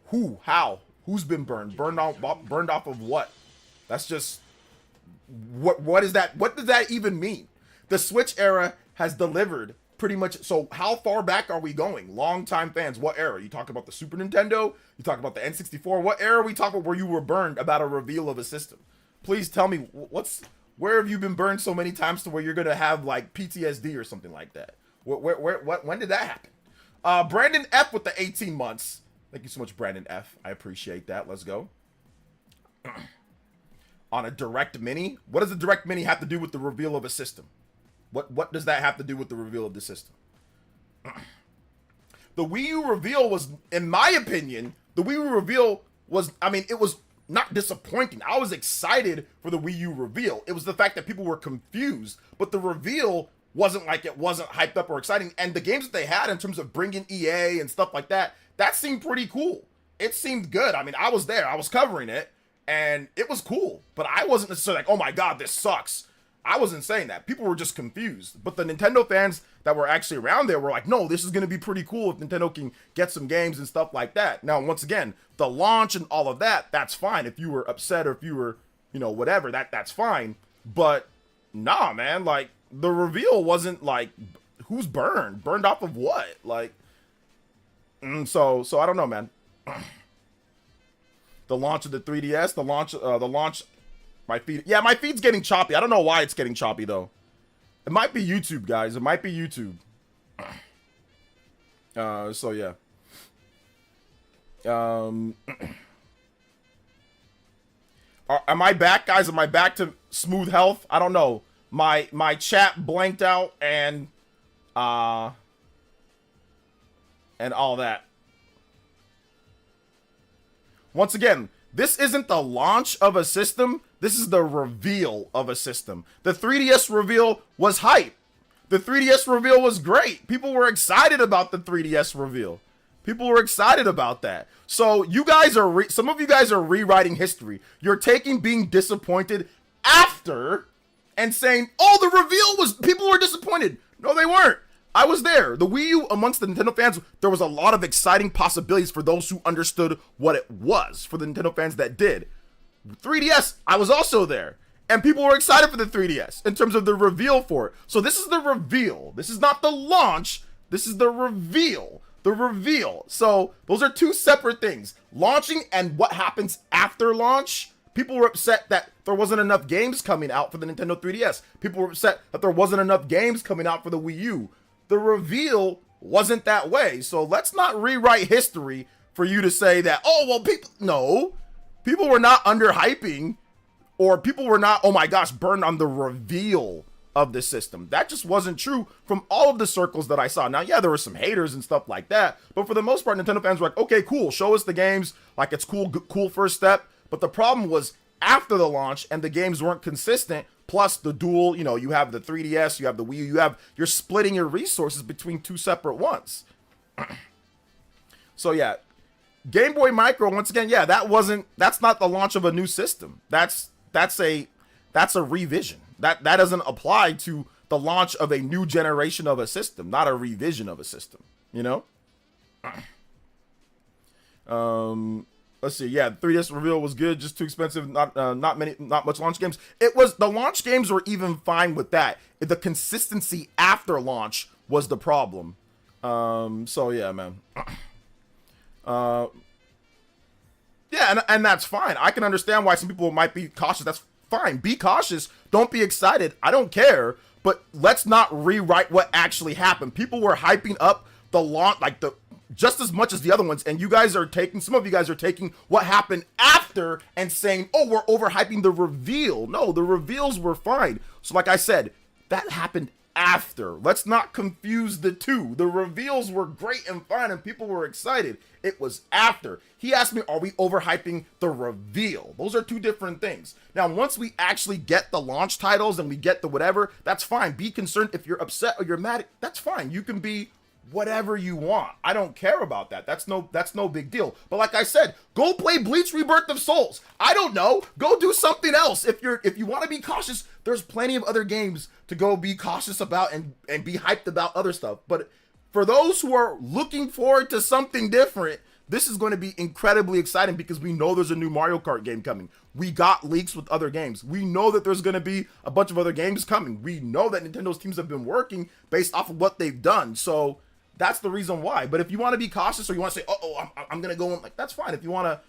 Who? How? Who's been burned? Burned off of what? That's just what is that? What does that even mean? The Switch era has delivered pretty much. So how far back are we going? Longtime fans, what era? You talk about the Super Nintendo? You talk about the N64? What era are we talking about where you were burned about a reveal of a system? Please tell me where have you been burned so many times to where you're gonna have like PTSD or something like that? When did that happen? Brandon F with the 18 months. Thank you so much, Brandon F. I appreciate that. Let's go. On a direct mini? What does a direct mini have to do with the reveal of a system? What does that have to do with the reveal of the system? The Wii U reveal was, in my opinion, the Wii U reveal was, I mean, it was not disappointing. I was excited for the Wii U reveal. It was the fact that people were confused, but the reveal wasn't like it wasn't hyped up or exciting. And the games that they had in terms of bringing EA and stuff like that, that seemed pretty cool. It seemed good. I mean, I was there. I was covering it, and it was cool. But I wasn't necessarily like, oh my god, this sucks. I wasn't saying that. People were just confused. But the Nintendo fans that were actually around there were like, no, this is going to be pretty cool if Nintendo can get some games and stuff like that. Now, once again, the launch and all of that, that's fine. If you were upset or if you were, you know, whatever, that's fine. But nah, man, like, the reveal wasn't like, who's burned? Burned off of what? Like, so I don't know, man. The launch of the 3DS, the launch, my feed's getting choppy. I don't know why it's getting choppy though. It might be YouTube, guys. It might be YouTube. So yeah. Am I back, guys? Am I back to smooth health? I don't know. My chat blanked out and all that. Once again, this isn't the launch of a system. This is the reveal of a system. The 3DS reveal was hype. The 3DS reveal was great. People were excited about the 3DS reveal. People were excited about that. So you guys are, some of you guys are rewriting history. You're taking being disappointed after and saying, oh, the reveal was, people were disappointed. No, they weren't. I was there. The Wii U, amongst the Nintendo fans, there was a lot of exciting possibilities for those who understood what it was, for the Nintendo fans that did. 3DS, I was also there. And people were excited for the 3DS in terms of the reveal for it. So this is the reveal. This is not the launch. This is the reveal. The reveal. So those are two separate things. Launching and what happens after launch. People were upset that there wasn't enough games coming out for the Nintendo 3DS. People were upset that there wasn't enough games coming out for the Wii U. The reveal wasn't that way. So let's not rewrite history for you to say that, oh, well, people were not underhyping, or people were not, oh my gosh, burned on the reveal of the system. That just wasn't true from all of the circles that I saw. Now, yeah, there were some haters and stuff like that, but for the most part, Nintendo fans were like, okay, cool, show us the games, like it's cool first step. But the problem was after the launch and the games weren't consistent. Plus the dual, you know, you have the 3DS, you have the Wii U, you're splitting your resources between two separate ones. So yeah, Game Boy Micro, once again, yeah, that's not the launch of a new system. That's a revision. That doesn't apply to the launch of a new generation of a system, not a revision of a system, you know? Let's see. Yeah, 3DS reveal was good, just too expensive. Not much launch games. It was, the launch games were even fine with that. The consistency after launch was the problem. So yeah, man. Yeah, and that's fine. I can understand why some people might be cautious. That's fine. Be cautious. Don't be excited. I don't care. But let's not rewrite what actually happened. People were hyping up the launch, like just as much as the other ones, and some of you guys are taking what happened after and saying, oh, we're overhyping the reveal. No, the reveals were fine. So like I said, that happened after. Let's not confuse the two. The reveals were great and fine and people were excited. It was after. He asked me, are we overhyping the reveal? Those are two different things. Now, once we actually get the launch titles and we get the whatever, that's fine. Be concerned if you're upset or you're mad. That's fine. You can be whatever you want. I don't care about that. That's no big deal. But like I said, go play Bleach Rebirth of Souls. I don't know. Go do something else. If you want to be cautious, there's plenty of other games to go be cautious about and be hyped about other stuff. But for those who are looking forward to something different, This is going to be incredibly exciting because we know there's a new Mario Kart game coming. We got leaks with other games. We know that there's going to be a bunch of other games coming. We know that Nintendo's teams have been working based off of what they've done. So that's the reason why. But if you want to be cautious or you want to say, I'm going to go in, like, that's fine. If you want to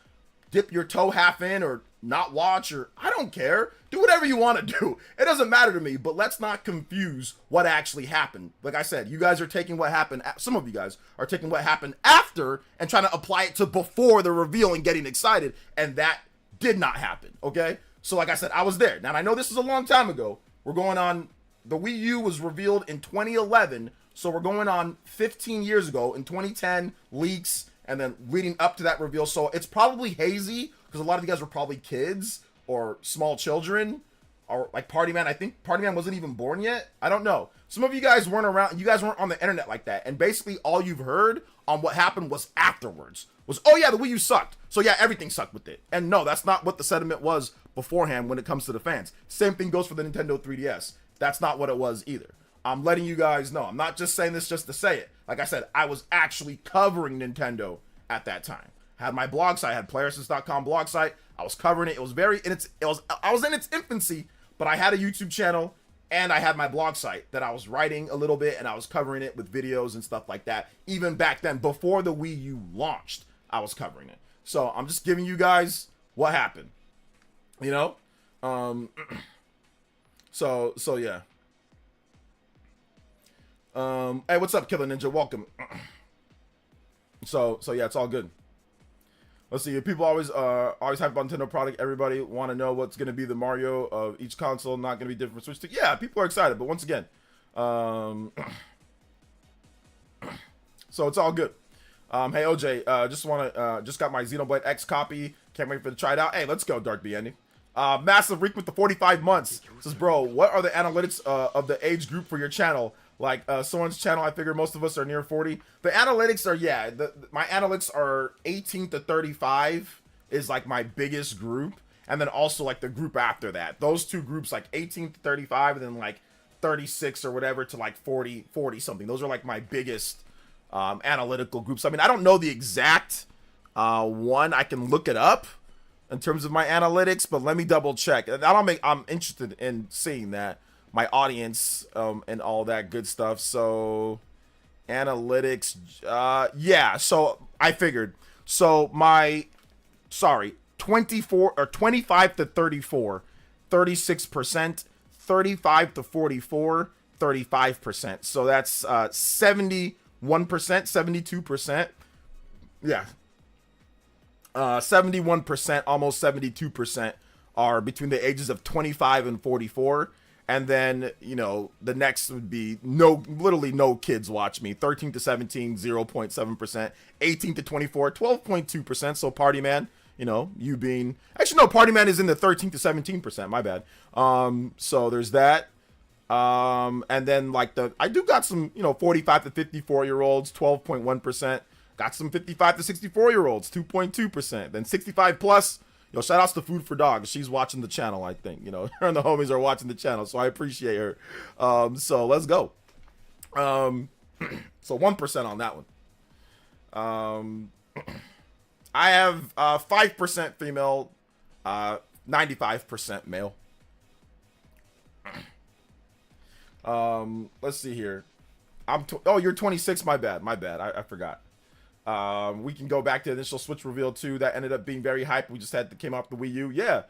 dip your toe half in or not watch, or I don't care, do whatever you want to do. It doesn't matter to me, but let's not confuse what actually happened. Like I said, you guys are taking what happened, some of you guys are taking what happened after and trying to apply it to before the reveal and getting excited, and that did not happen, okay? So like I said, I was there. Now I know this is a long time ago. We're going on, the Wii U was revealed in 2011, so we're going on 15 years ago. In 2010, leaks, and then leading up to that reveal. So it's probably hazy because a lot of you guys were probably kids or small children or like Party Man. I think Party Man wasn't even born yet. I don't know. Some of you guys weren't around. You guys weren't on the internet like that. And basically all you've heard on what happened was afterwards was, oh yeah, the Wii U sucked. So yeah, everything sucked with it. And no, that's not what the sentiment was beforehand when it comes to the fans. Same thing goes for the Nintendo 3DS. That's not what it was either. I'm letting you guys know. I'm not just saying this just to say it. Like I said, I was actually covering Nintendo at that time. I had my blog site, I had playerassist.com blog site. I was covering it. It was I was in its infancy, but I had a YouTube channel and I had my blog site that I was writing a little bit and I was covering it with videos and stuff like that. Even back then, before the Wii U launched, I was covering it. So I'm just giving you guys what happened. You know? So yeah. Hey, what's up, Killer Ninja? Welcome. So yeah, it's all good. Let's see. People always hype about Nintendo product. Everybody want to know what's going to be the Mario of each console. Not going to be different for Switch 2. Yeah, people are excited, but once again, so it's all good. Hey OJ, just got my Xenoblade X copy. Can't wait for to try it out. Hey, let's go, Dark B Andy. Massive Reek with the 45 months says, bro, what are the analytics of the age group for your channel? Like someone's channel, I figure most of us are near 40. The analytics are, yeah, my analytics are 18 to 35 is like my biggest group. And then also like the group after that. Those two groups, like 18 to 35 and then like 36 or whatever to like 40 something. Those are like my biggest analytical groups. I mean, I don't know the exact one. I can look it up in terms of my analytics, but let me double check. I'm interested in seeing that. My audience and all that good stuff. So analytics, yeah, so I figured. So 24 or 25 to 34, 36%, 35 to 44, 35%. So that's 71%, 72%. Yeah. 71%, almost 72% are between the ages of 25 and 44. And then, you know, the next would be literally no kids watch me. 13 to 17, 0.7%. 18 to 24, 12.2%. So Party Man, you know, you being... Actually, no, Party Man is in the 13 to 17%. My bad. So there's that. And then, like, I do got some, you know, 45 to 54-year-olds, 12.1%. Got some 55 to 64-year-olds, 2.2%. Then 65 plus... Yo, shout outs to Food for Dogs. She's watching the channel, I think. You know, her and the homies are watching the channel, so I appreciate her. So let's go. So 1% on that one. I have 5% female, 95% male. Let's see here. Oh, you're 26. My bad. I forgot. We can go back to the initial Switch reveal too. That ended up being very hype. We just came off the Wii U. Yeah.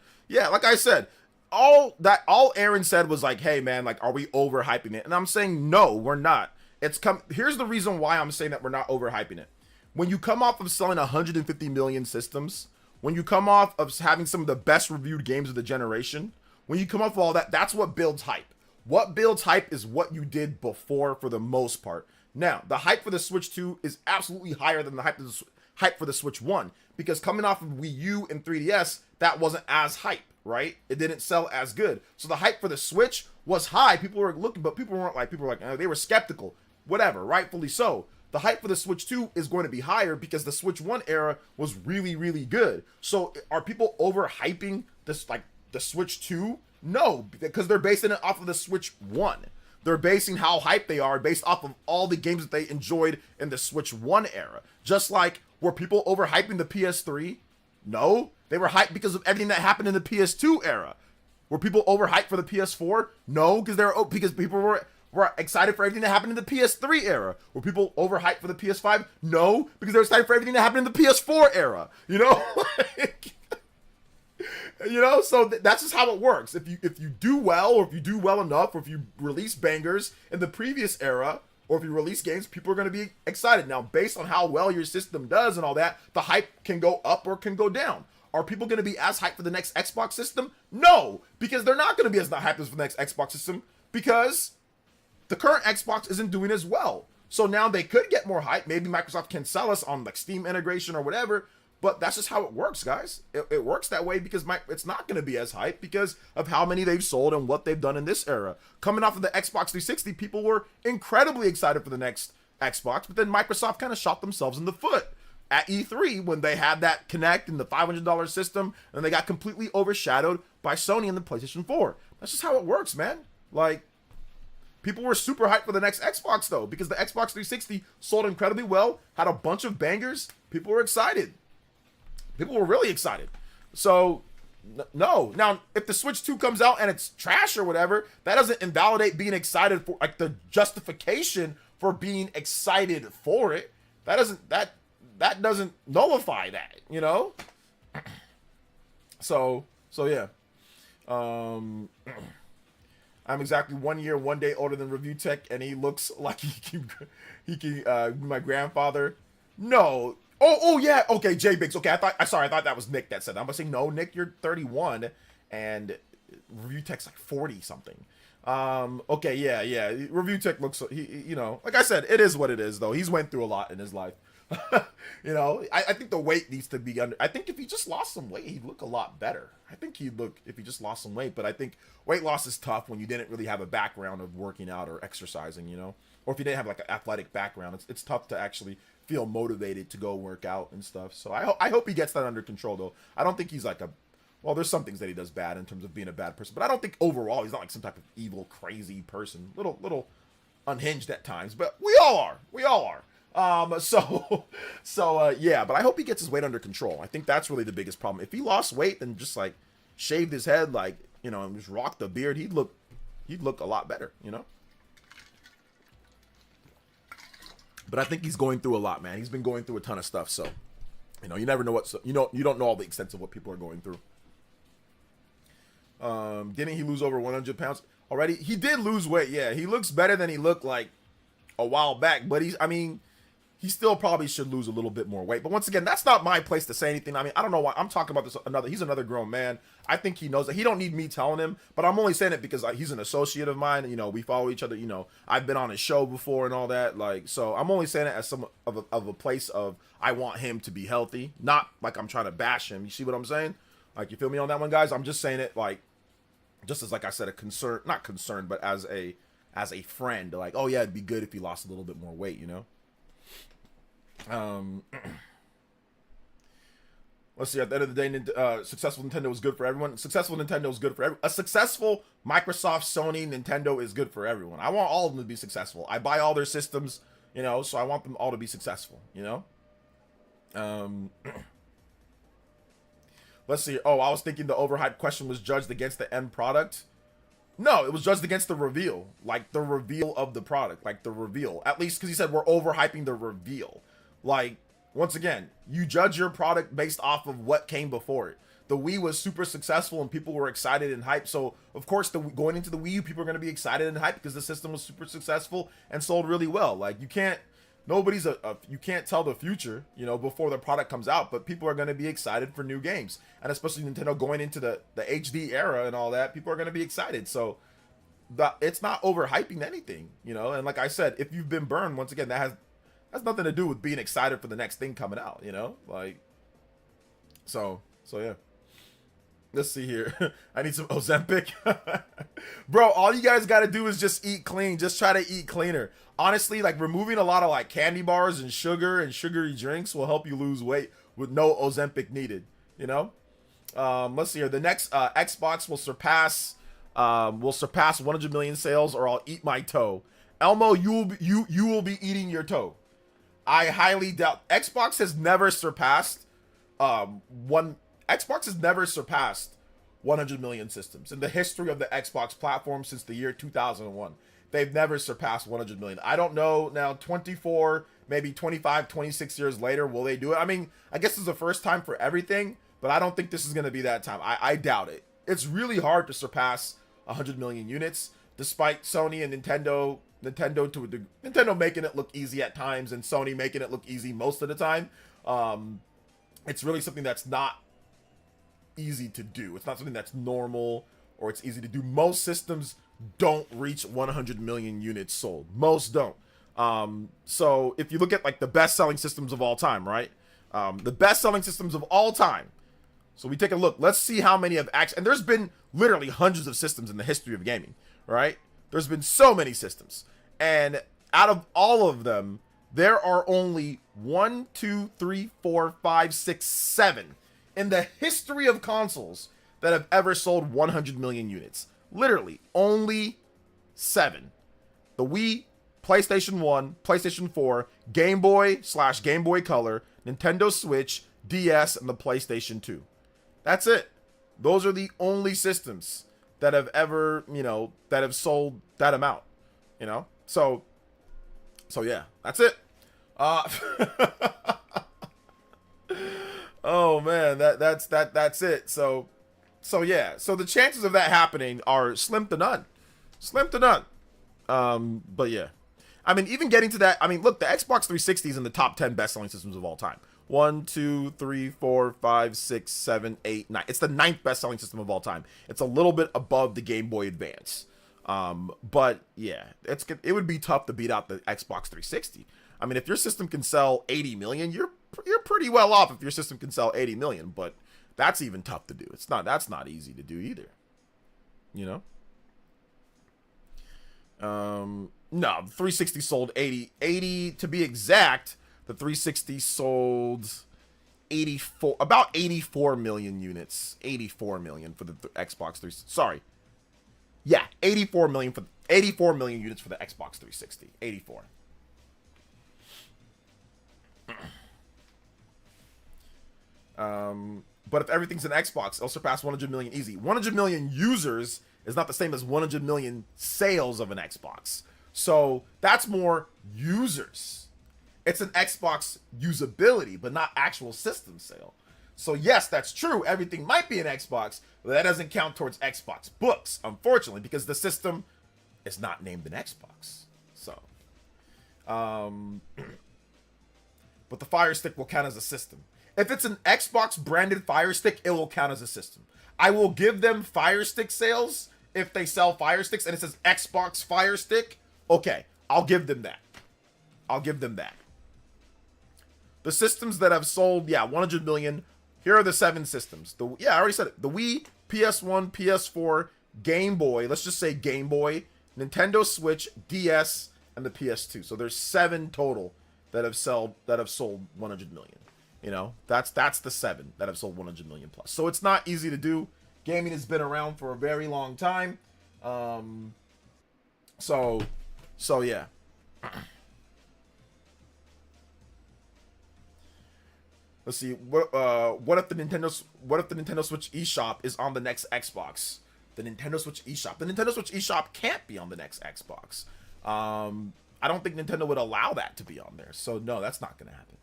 Like I said, all Aaron said was like, "Hey man, like, are we overhyping it?" And I'm saying no, we're not. Here's the reason why I'm saying that we're not overhyping it. When you come off of selling 150 million systems, when you come off of having some of the best reviewed games of the generation, when you come off of all that, that's what builds hype. What builds hype is what you did before for the most part. Now, the hype for the Switch 2 is absolutely higher than the hype for the Switch 1, because coming off of Wii U and 3DS, that wasn't as hype, right? It didn't sell as good. So the hype for the Switch was high. People were looking, but people were like, they were skeptical. Whatever, rightfully so. The hype for the Switch 2 is going to be higher because the Switch 1 era was really, really good. So are people overhyping this, like, the Switch 2? No, because they're basing it off of the Switch 1. they're basing how hyped they are based off of all the games that they enjoyed in the Switch 1 era. Just like, were people overhyping the PS3? No. They were hyped because of everything that happened in the PS2 era. Were people overhyped for the PS4? No, because people were excited for everything that happened in the PS3 era. Were people overhyped for the PS5? No, because they were excited for everything that happened in the PS4 era. You know? You know, so that's just how it works. If you do well, or if you do well enough, or if you release bangers in the previous era, or if you release games, people are going to be excited. Now, based on how well your system does and all that, the hype can go up or can go down. Are people going to be as hyped for the next Xbox system? No, because they're not going to be as hyped as for the next Xbox system, because the current Xbox isn't doing as well. So now they could get more hype. Maybe Microsoft can sell us on like Steam integration or whatever. But that's just how it works, guys. It works that way because it's not going to be as hype because of how many they've sold and what they've done in this era. Coming off of the Xbox 360, people were incredibly excited for the next Xbox, but then Microsoft kind of shot themselves in the foot at E3 when they had that Kinect and the $500 system, and they got completely overshadowed by Sony and the PlayStation 4. That's just how it works, man. Like, people were super hyped for the next Xbox, though, because the Xbox 360 sold incredibly well, had a bunch of bangers. People were excited. People were really excited. So, no. Now, if the Switch 2 comes out and it's trash or whatever, that doesn't invalidate being excited for, like, the justification for being excited for it. That doesn't nullify that, you know? So yeah. I'm exactly 1 year, 1 day older than Review Tech, and he looks like he can be my grandfather. No. Oh yeah. Okay, J Biggs. Okay, I thought that was Nick that said that. I'm gonna say no, Nick, you're 31, and Review Tech's like 40 something. Okay, yeah. Review Tech looks, you know, like I said, it is what it is though. He's went through a lot in his life. You know, I think the weight needs to be under. I think if he just lost some weight, he'd look a lot better. I think he'd look if he just lost some weight. But I think weight loss is tough when you didn't really have a background of working out or exercising, you know, or if you didn't have like an athletic background. It's tough to actually feel motivated to go work out and stuff. So I hope he gets that under control though. I don't think he's like well, there's some things that he does bad in terms of being a bad person, but I don't think overall he's not like some type of evil, crazy person. Little unhinged at times, but we all are. Yeah, but I hope he gets his weight under control. I think that's really the biggest problem. If he lost weight and just like shaved his head, like, you know, and just rocked the beard, he'd look a lot better, you know? But I think he's going through a lot, man. He's been going through a ton of stuff, so, you know, you never know you don't know all the extent of what people are going through. Didn't he lose over 100 pounds already? He did lose weight, yeah. He looks better than he looked like a while back, but he still probably should lose a little bit more weight. But once again, that's not my place to say anything. I mean, I don't know why I'm talking about this. He's another grown man. I think he knows that. He don't need me telling him, but I'm only saying it because he's an associate of mine. You know, we follow each other. You know, I've been on his show before and all that. Like, so I'm only saying it as some of a place of I want him to be healthy, not like I'm trying to bash him. You see what I'm saying? Like, you feel me on that one, guys? I'm just saying it like, just as like I said, a concern, not concern, but as a friend. Like, oh yeah, it'd be good if he lost a little bit more weight. You know. Let's see. At the end of the day, successful Nintendo is good for everyone. Successful Nintendo is good for everyone. A successful Microsoft, Sony, Nintendo is good for everyone. I want all of them to be successful. I buy all their systems, you know, so I want them all to be successful, you know. Let's see. Oh, I was thinking the overhyped question was judged against the end product. No, it was judged against the reveal, like the reveal of the product, like the reveal. At least because he said we're overhyping the reveal. Like, once again, you judge your product based off of what came before it. The Wii was super successful and people were excited and hyped. So, of course, going into the Wii U, people are going to be excited and hyped because the system was super successful and sold really well. Like, you can't tell the future, you know, before the product comes out, but people are going to be excited for new games. And especially Nintendo going into the HD era and all that, people are going to be excited. So, it's not overhyping anything, you know. And like I said, if you've been burned, once again, that has nothing to do with being excited for the next thing coming out, you know? Like, so yeah. Let's see here. I need some Ozempic. Bro, all you guys got to do is just eat clean. Just try to eat cleaner. Honestly, like, removing a lot of, like, candy bars and sugar and sugary drinks will help you lose weight with no Ozempic needed, you know? Let's see here. The next Xbox will surpass will surpass 100 million sales, or I'll eat my toe. Elmo, you will be eating your toe. I highly doubt. Xbox has never surpassed one. Xbox has never surpassed 100 million systems in the history of the Xbox platform since the year 2001. They've never surpassed 100 million. I don't know now, 24, maybe 25, 26 years later, will they do it? I mean, I guess it's the first time for everything, but I don't think this is going to be that time. I doubt it. It's really hard to surpass 100 million units, despite Sony and Nintendo making it look easy at times and Sony making it look easy most of the time. It's really something that's not easy to do. It's not something that's normal or it's easy to do. Most systems don't reach 100 million units sold. Most don't. So if you look at like the best selling systems of all time, right? The best selling systems of all time. So we take a look. Let's see how many have actually, and there's been literally hundreds of systems in the history of gaming, right? There's been so many systems. And out of all of them, there are only 1, 2, 3, 4, 5, 6, 7 in the history of consoles that have ever sold 100 million units. Literally, only 7. The Wii, PlayStation 1, PlayStation 4, Game Boy / Game Boy Color, Nintendo Switch, DS, and the PlayStation 2. That's it. Those are the only systems that have ever, that have sold that amount, So yeah, that's it. Oh man, that's it. So yeah. So the chances of that happening are slim to none. Slim to none. But yeah. I mean, even getting to that, I mean, look, the Xbox 360 is in the top 10 best-selling systems of all time. 1, 2, 3, 4, 5, 6, 7, 8, 9. It's the 9th best-selling system of all time. It's a little bit above the Game Boy Advance. But yeah, it would be tough to beat out the Xbox 360. I mean, if your system can sell 80 million, you're pretty well off if your system can sell 80 million, but that's even tough to do. That's not easy to do either. No, the 360 sold 80 to be exact. The 360 sold about 84 million units. 84 million for the Xbox 360. Sorry. Yeah, 84 million units for the Xbox 360. 84. But if everything's an Xbox, it'll surpass 100 million easy. 100 million users is not the same as 100 million sales of an Xbox. So that's more users. It's an Xbox usability, but not actual system sale. So yes, that's true. Everything might be an Xbox, but that doesn't count towards Xbox books, unfortunately, because the system is not named an Xbox. So, but the Fire Stick will count as a system. If it's an Xbox branded Fire Stick, it will count as a system. I will give them Fire Stick sales if they sell Fire Sticks and it says Xbox Fire Stick. Okay, I'll give them that. The systems that have sold, 100 million. Here are the 7 systems. I already said it. The Wii, PS1, PS4, Game Boy. Let's just say Game Boy, Nintendo Switch, DS, and the PS2. So there's 7 total that have sold 100 million. That's the 7 that have sold 100 million plus. So it's not easy to do. Gaming has been around for a very long time. So yeah. Let's see. What if the Nintendo Switch eShop is on the next Xbox? The Nintendo Switch eShop can't be on the next Xbox. I don't think Nintendo would allow that to be on there. So no, that's not going to happen.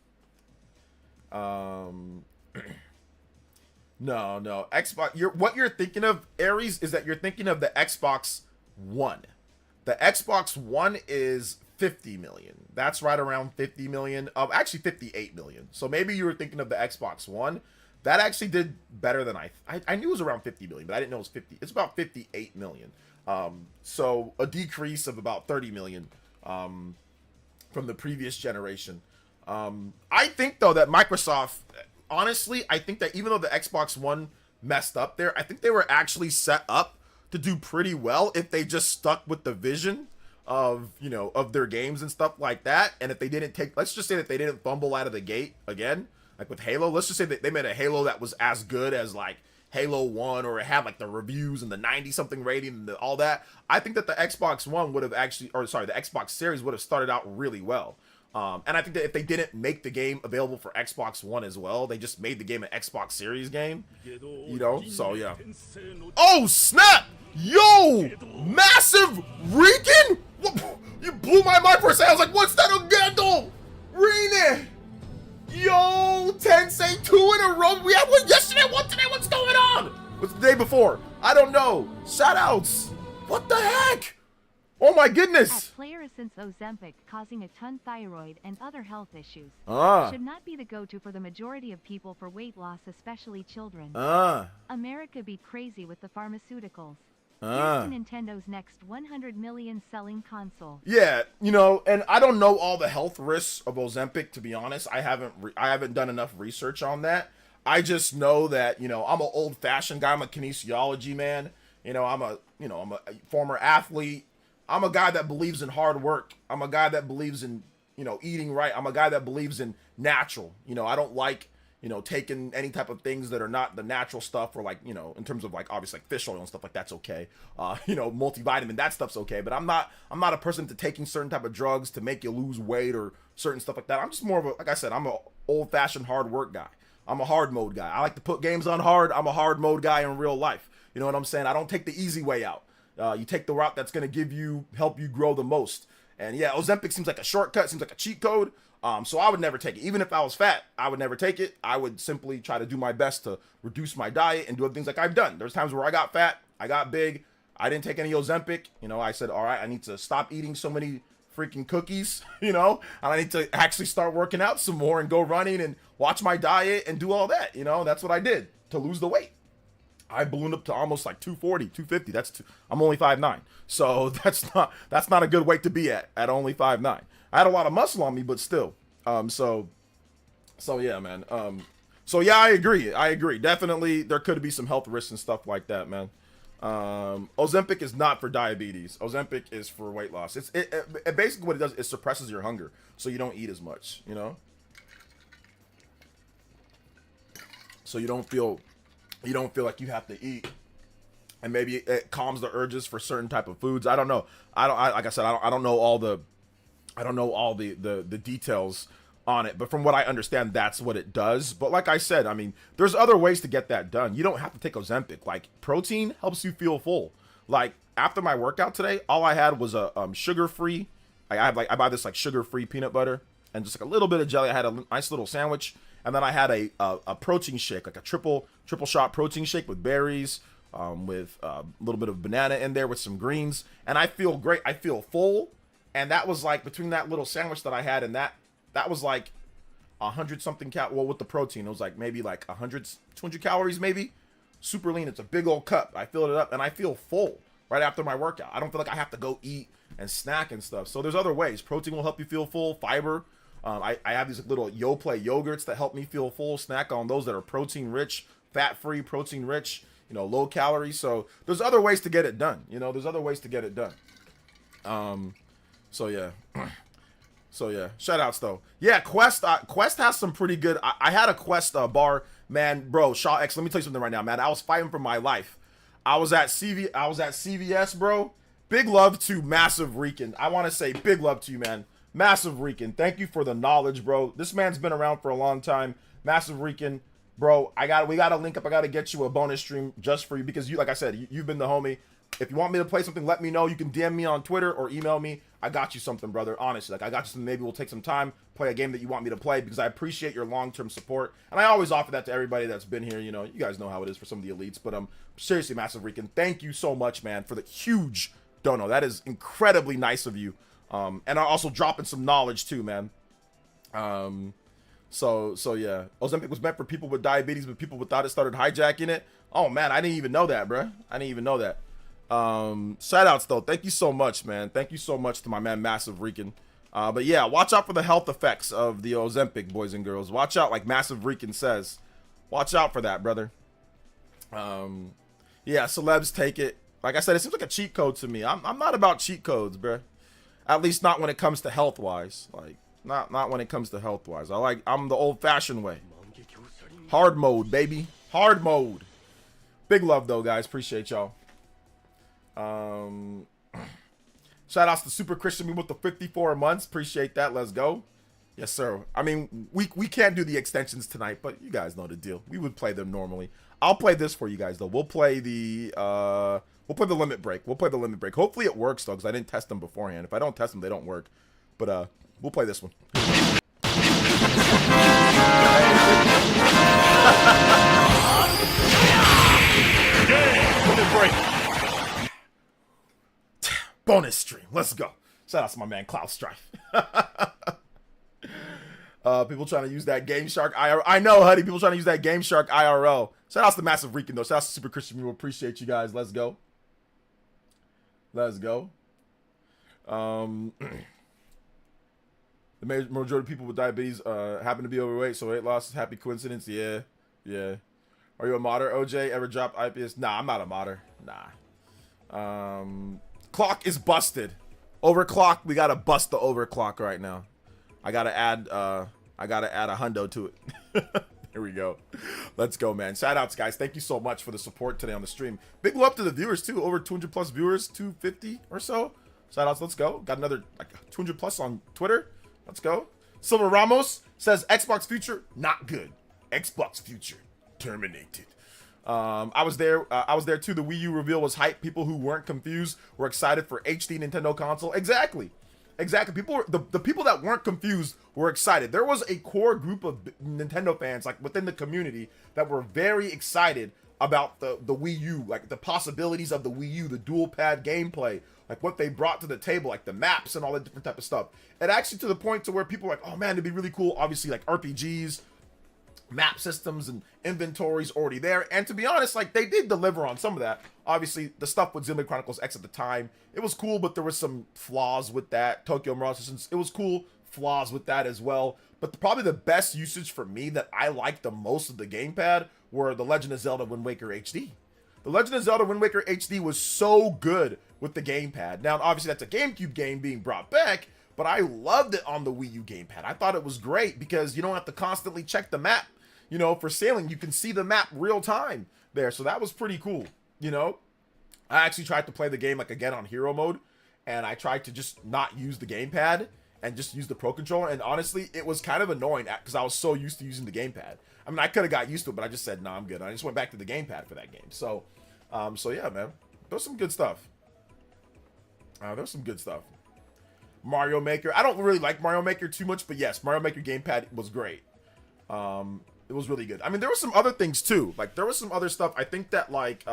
No. Xbox. What you're thinking of, Aries, is that you're thinking of the Xbox One. The Xbox One is 50 million. That's right around 50 million. Actually 58 million. So maybe you were thinking of the Xbox One. That actually did better than I knew it was around 50 million, but I didn't know it was 50. It's about 58 million. So a decrease of about 30 million from the previous generation. I think though that Microsoft, honestly, I think that even though the Xbox One messed up there, I think they were actually set up to do pretty well if they just stuck with the vision of their games and stuff like that. And if they didn't let's just say that they didn't fumble out of the gate again, like with Halo. Let's just say that they made a Halo that was as good as like Halo 1 or it had like the reviews and the 90 something rating and all that, I think that the Xbox One would have actually, or sorry, the Xbox Series would have started out really well. And I think that if they didn't make the game available for Xbox One as well, they just made the game an Xbox Series game, you know, so yeah. Oh, snap! Yo! Massive Rican? You blew my mind for a second. I was like, what's that Ogando? Rine! Yo, Tensei 2 in a row. We had one yesterday, one today. What's going on? What's the day before? I don't know. Shoutouts. What the heck? Oh my goodness. At player since Ozempic causing a ton thyroid and other health issues. Should not be the go-to for the majority of people for weight loss, especially children. America be crazy with the pharmaceuticals. Here's Nintendo's next 100 million selling console. Yeah, you know, and I don't know all the health risks of Ozempic, to be honest. I haven't done enough research on that. I just know that, you know, I'm an old-fashioned guy. I'm a kinesiology man. You know, I'm a former athlete. I'm a guy that believes in hard work. I'm a guy that believes in, you know, eating right. I'm a guy that believes in natural. You know, I don't like, you know, taking any type of things that are not the natural stuff, or like, you know, in terms of like obviously like fish oil and stuff like that's okay. You know, multivitamin, that stuff's okay. But I'm not a person to taking certain type of drugs to make you lose weight or certain stuff like that. I'm just more of a, like I said, I'm an old-fashioned hard work guy. I'm a hard mode guy. I like to put games on hard. I'm a hard mode guy in real life. You know what I'm saying? I don't take the easy way out. You take the route that's going to help you grow the most. And yeah, Ozempic seems like a shortcut, seems like a cheat code. So I would never take it. Even if I was fat, I would never take it. I would simply try to do my best to reduce my diet and do other things like I've done. There's times where I got fat, I got big, I didn't take any Ozempic. You know, I said, all right, I need to stop eating so many freaking cookies, you know, and I need to actually start working out some more and go running and watch my diet and do all that. You know, that's what I did to lose the weight. I ballooned up to almost like 240, 250. I'm only 5'9". So that's not a good weight to be at only 5'9". I had a lot of muscle on me, but still. So yeah, man. So yeah, I agree. Definitely there could be some health risks and stuff like that, man. Ozempic is not for diabetes. Ozempic is for weight loss. It basically what it does is suppresses your hunger, so you don't eat as much, you know? So you don't feel like you have to eat, and maybe it calms the urges for certain type of foods. I don't know. Like I said, I don't know all the details on it, but from what I understand, that's what it does. But like I said, I mean, there's other ways to get that done. You don't have to take Ozempic. Like, protein helps you feel full. Like, after my workout today, all I had was a sugar-free. I buy this like sugar-free peanut butter and just like a little bit of jelly. I had a nice little sandwich. And then I had a protein shake, like a triple shot protein shake with berries, with a little bit of banana in there with some greens. And I feel great. I feel full. And that was like, between that little sandwich that I had and that was like 100 something well, with the protein, it was like maybe like 200 calories maybe. Super lean. It's a big old cup. I filled it up and I feel full right after my workout. I don't feel like I have to go eat and snack and stuff. So there's other ways. Protein will help you feel full. Fiber. I have these little Yoplait yogurts that help me feel full. Snack on those that are protein rich, fat free, protein rich, you know, low calories. So there's other ways to get it done. You know, there's other ways to get it done. So yeah. So yeah. Shout outs though. Yeah, Quest has some pretty good. I had a Quest bar, man, bro. Shaw X. Let me tell you something right now, man. I was fighting for my life. I was at CVS, bro. Big love to Massive Rican. I want to say big love to you, man. Massive Rican, thank you for the knowledge, bro. This man's been around for a long time. Massive Rican, bro. We gotta link up. I gotta get you a bonus stream just for you because you, like I said, you've been the homie. If you want me to play something, let me know. You can DM me on Twitter or email me. I got you something, brother. Honestly, like I got you something. Maybe we'll take some time, play a game that you want me to play because I appreciate your long-term support. And I always offer that to everybody that's been here. You know, you guys know how it is for some of the elites. But seriously, Massive Rican, thank you so much, man, for the huge dono. That is incredibly nice of you. And I'm also dropping some knowledge too, man. So yeah. Ozempic was meant for people with diabetes, but people without it started hijacking it. Oh man, I didn't even know that, bro. I didn't even know that. Shout outs though. Thank you so much, man. Thank you so much to my man Massive Rican. But yeah, watch out for the health effects of the Ozempic, boys and girls. Watch out, like Massive Rican says. Watch out for that, brother. Yeah, celebs take it. Like I said, it seems like a cheat code to me. I'm not about cheat codes, bro. At least not when it comes to health wise. Like not when it comes to health wise. I'm the old fashioned way. Hard mode, baby. Hard mode. Big love though, guys. Appreciate y'all. Shout outs to Super Christian me with the 54 months. Appreciate that. Let's go. Yes, sir. I mean, we can't do the extensions tonight, but you guys know the deal. We would play them normally. I'll play this for you guys though. We'll play the limit break. We'll play the limit break. Hopefully it works though, because I didn't test them beforehand. If I don't test them, they don't work. But we'll play this one. Limit break. Bonus stream. Let's go. Shout out to my man Cloud Strife. People trying to use that Game Shark IRL. I know, Huddy. People trying to use that Game Shark IRL. Shout out to Massive Rican though. Shout out to Super Christian. We appreciate you guys. Let's go. Let's go. The majority of people with diabetes happen to be overweight, so weight loss is happy coincidence. Yeah, yeah. Are you a modder, OJ? Ever dropped IPS? Nah, I'm not a modder. Nah. Clock is busted. Overclock. We gotta bust the overclock right now. I gotta add a hundo to it. Here we go. Let's go, man. Shout outs, guys. Thank you so much for the support today on the stream. Big love to the viewers too. Over 200 plus viewers, 250 or so. Shout outs. Let's go. Got another like 200 plus on Twitter. Let's go. Silver Ramos says Xbox future not good. Xbox future terminated. I was there too. The Wii U reveal was hype. People who weren't confused were excited for HD Nintendo console. Exactly. People, the people that weren't confused were excited. There was a core group of Nintendo fans, like within the community, that were very excited about the Wii U, like the possibilities of the Wii U, the dual pad gameplay, like what they brought to the table, like the maps and all that different type of stuff. And actually to the point to where people were like, oh man, it'd be really cool. Obviously, like RPGs, map systems and inventories already there. And to be honest, like they did deliver on some of that. Obviously, the stuff with Xenoblade Chronicles X at the time, it was cool, but there was some flaws with that. Tokyo Mirage Sessions, it was cool, flaws with that as well. But probably the best usage for me that I liked the most of the gamepad were The Legend of Zelda Wind Waker HD. The Legend of Zelda Wind Waker HD was so good with the gamepad. Now, obviously, that's a GameCube game being brought back, but I loved it on the Wii U gamepad. I thought it was great because you don't have to constantly check the map. You know, for sailing, you can see the map real time there. So that was pretty cool. You know, I actually tried to play the game like again on hero mode, and I tried to just not use the gamepad and just use the Pro Controller. And honestly, it was kind of annoying because I was so used to using the gamepad. I mean, I could have got used to it, but I just said, nah, I'm good. I just went back to the gamepad for that game. So yeah, man, there's some good stuff. There's some good stuff. Mario Maker. I don't really like Mario Maker too much, but yes, Mario Maker gamepad was great. It was really good. I mean, there were some other things too. Like there was some other stuff. I think that like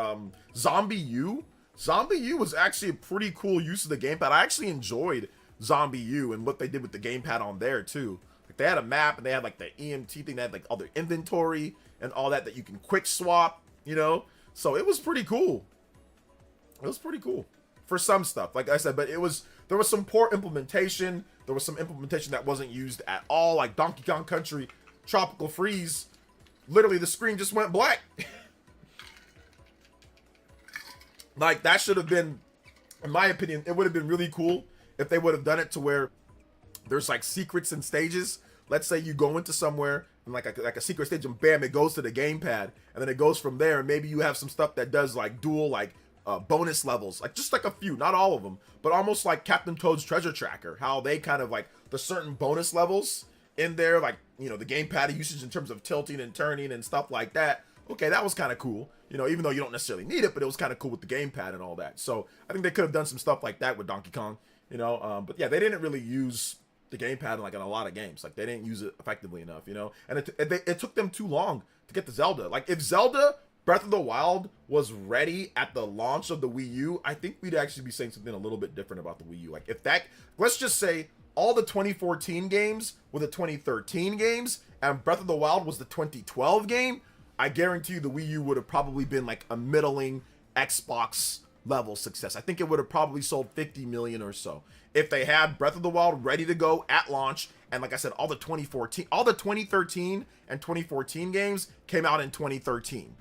Zombie U was actually a pretty cool use of the gamepad. I actually enjoyed Zombie U and what they did with the gamepad on there too. Like they had a map and they had like the EMT thing. They had like all their inventory and all that you can quick swap. You know, so it was pretty cool. It was pretty cool for some stuff, like I said. But there was some poor implementation. There was some implementation that wasn't used at all, like Donkey Kong Country Tropical Freeze. Literally, the screen just went black. Like, that should have been, in my opinion, it would have been really cool if they would have done it to where there's, like, secrets and stages. Let's say you go into somewhere, and like a secret stage, and bam, it goes to the gamepad. And then it goes from there, and maybe you have some stuff that does, like, dual, like, bonus levels. Like, just, like, a few. Not all of them. But almost like Captain Toad's Treasure Tracker. How they kind of, like, the certain bonus levels in there, like, you know, the gamepad usage in terms of tilting and turning and stuff like that. Okay, that was kind of cool, you know, even though you don't necessarily need it, but it was kind of cool with the gamepad and all that. So I think they could have done some stuff like that with Donkey Kong, you know. But yeah, they didn't really use the gamepad in a lot of games. Like they didn't use it effectively enough, you know. And it took them too long to get the Zelda. Like if Zelda Breath of the Wild was ready at the launch of the Wii U, I think we'd actually be saying something a little bit different about the Wii U. Like if that, let's just say all the 2014 games were the 2013 games, and Breath of the Wild was the 2012 game, I guarantee you the Wii U would have probably been like a middling Xbox level success. I think it would have probably sold 50 million or so if they had Breath of the Wild ready to go at launch. And like I said, all the 2013 and 2014 games came out in 2013,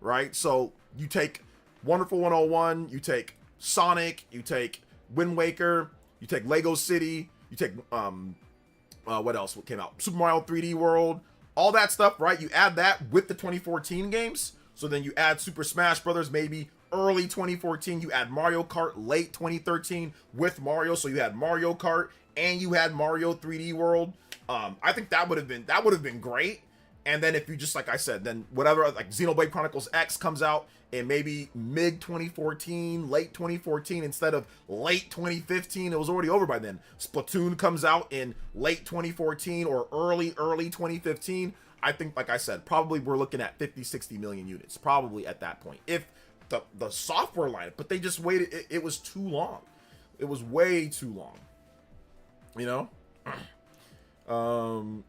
right? So you take Wonderful 101, you take Sonic, you take Wind Waker, you take Lego City, you take, what else came out? Super Mario 3D World, all that stuff, right? You add that with the 2014 games. So then you add Super Smash Brothers maybe early 2014. You add Mario Kart late 2013 with Mario. So you had Mario Kart and you had Mario 3D World. I think that would have been great. And then if you just, like I said, then whatever, like Xenoblade Chronicles X comes out in maybe mid 2014, late 2014 instead of late 2015. It was already over by then. Splatoon comes out in late 2014 or early 2015. I think, like I said, probably we're looking at 50, 60 million units, probably at that point. If the software lineup, but they just waited. It was too long. It was way too long. You know?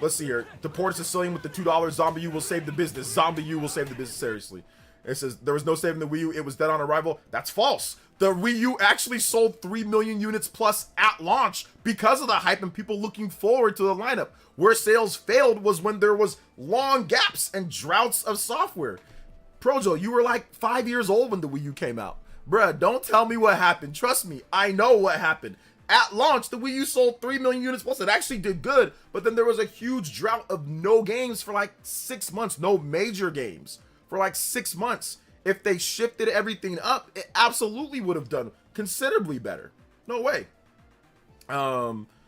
Let's see here. Deport Sicilian with the $2. Zombie U will save the business. Zombie U will save the business. Seriously. It says there was no saving the Wii U. It was dead on arrival. That's false. The Wii U actually sold 3 million units plus at launch because of the hype and people looking forward to the lineup. Where sales failed was when there was long gaps and droughts of software. Projo, you were like 5 years old when the Wii U came out. Bruh, don't tell me what happened. Trust me, I know what happened. At launch, the Wii U sold 3 million units plus. It actually did good, but then there was a huge drought of no games for like 6 months. No major games for like 6 months. If they shifted everything up, it absolutely would have done considerably better. No way.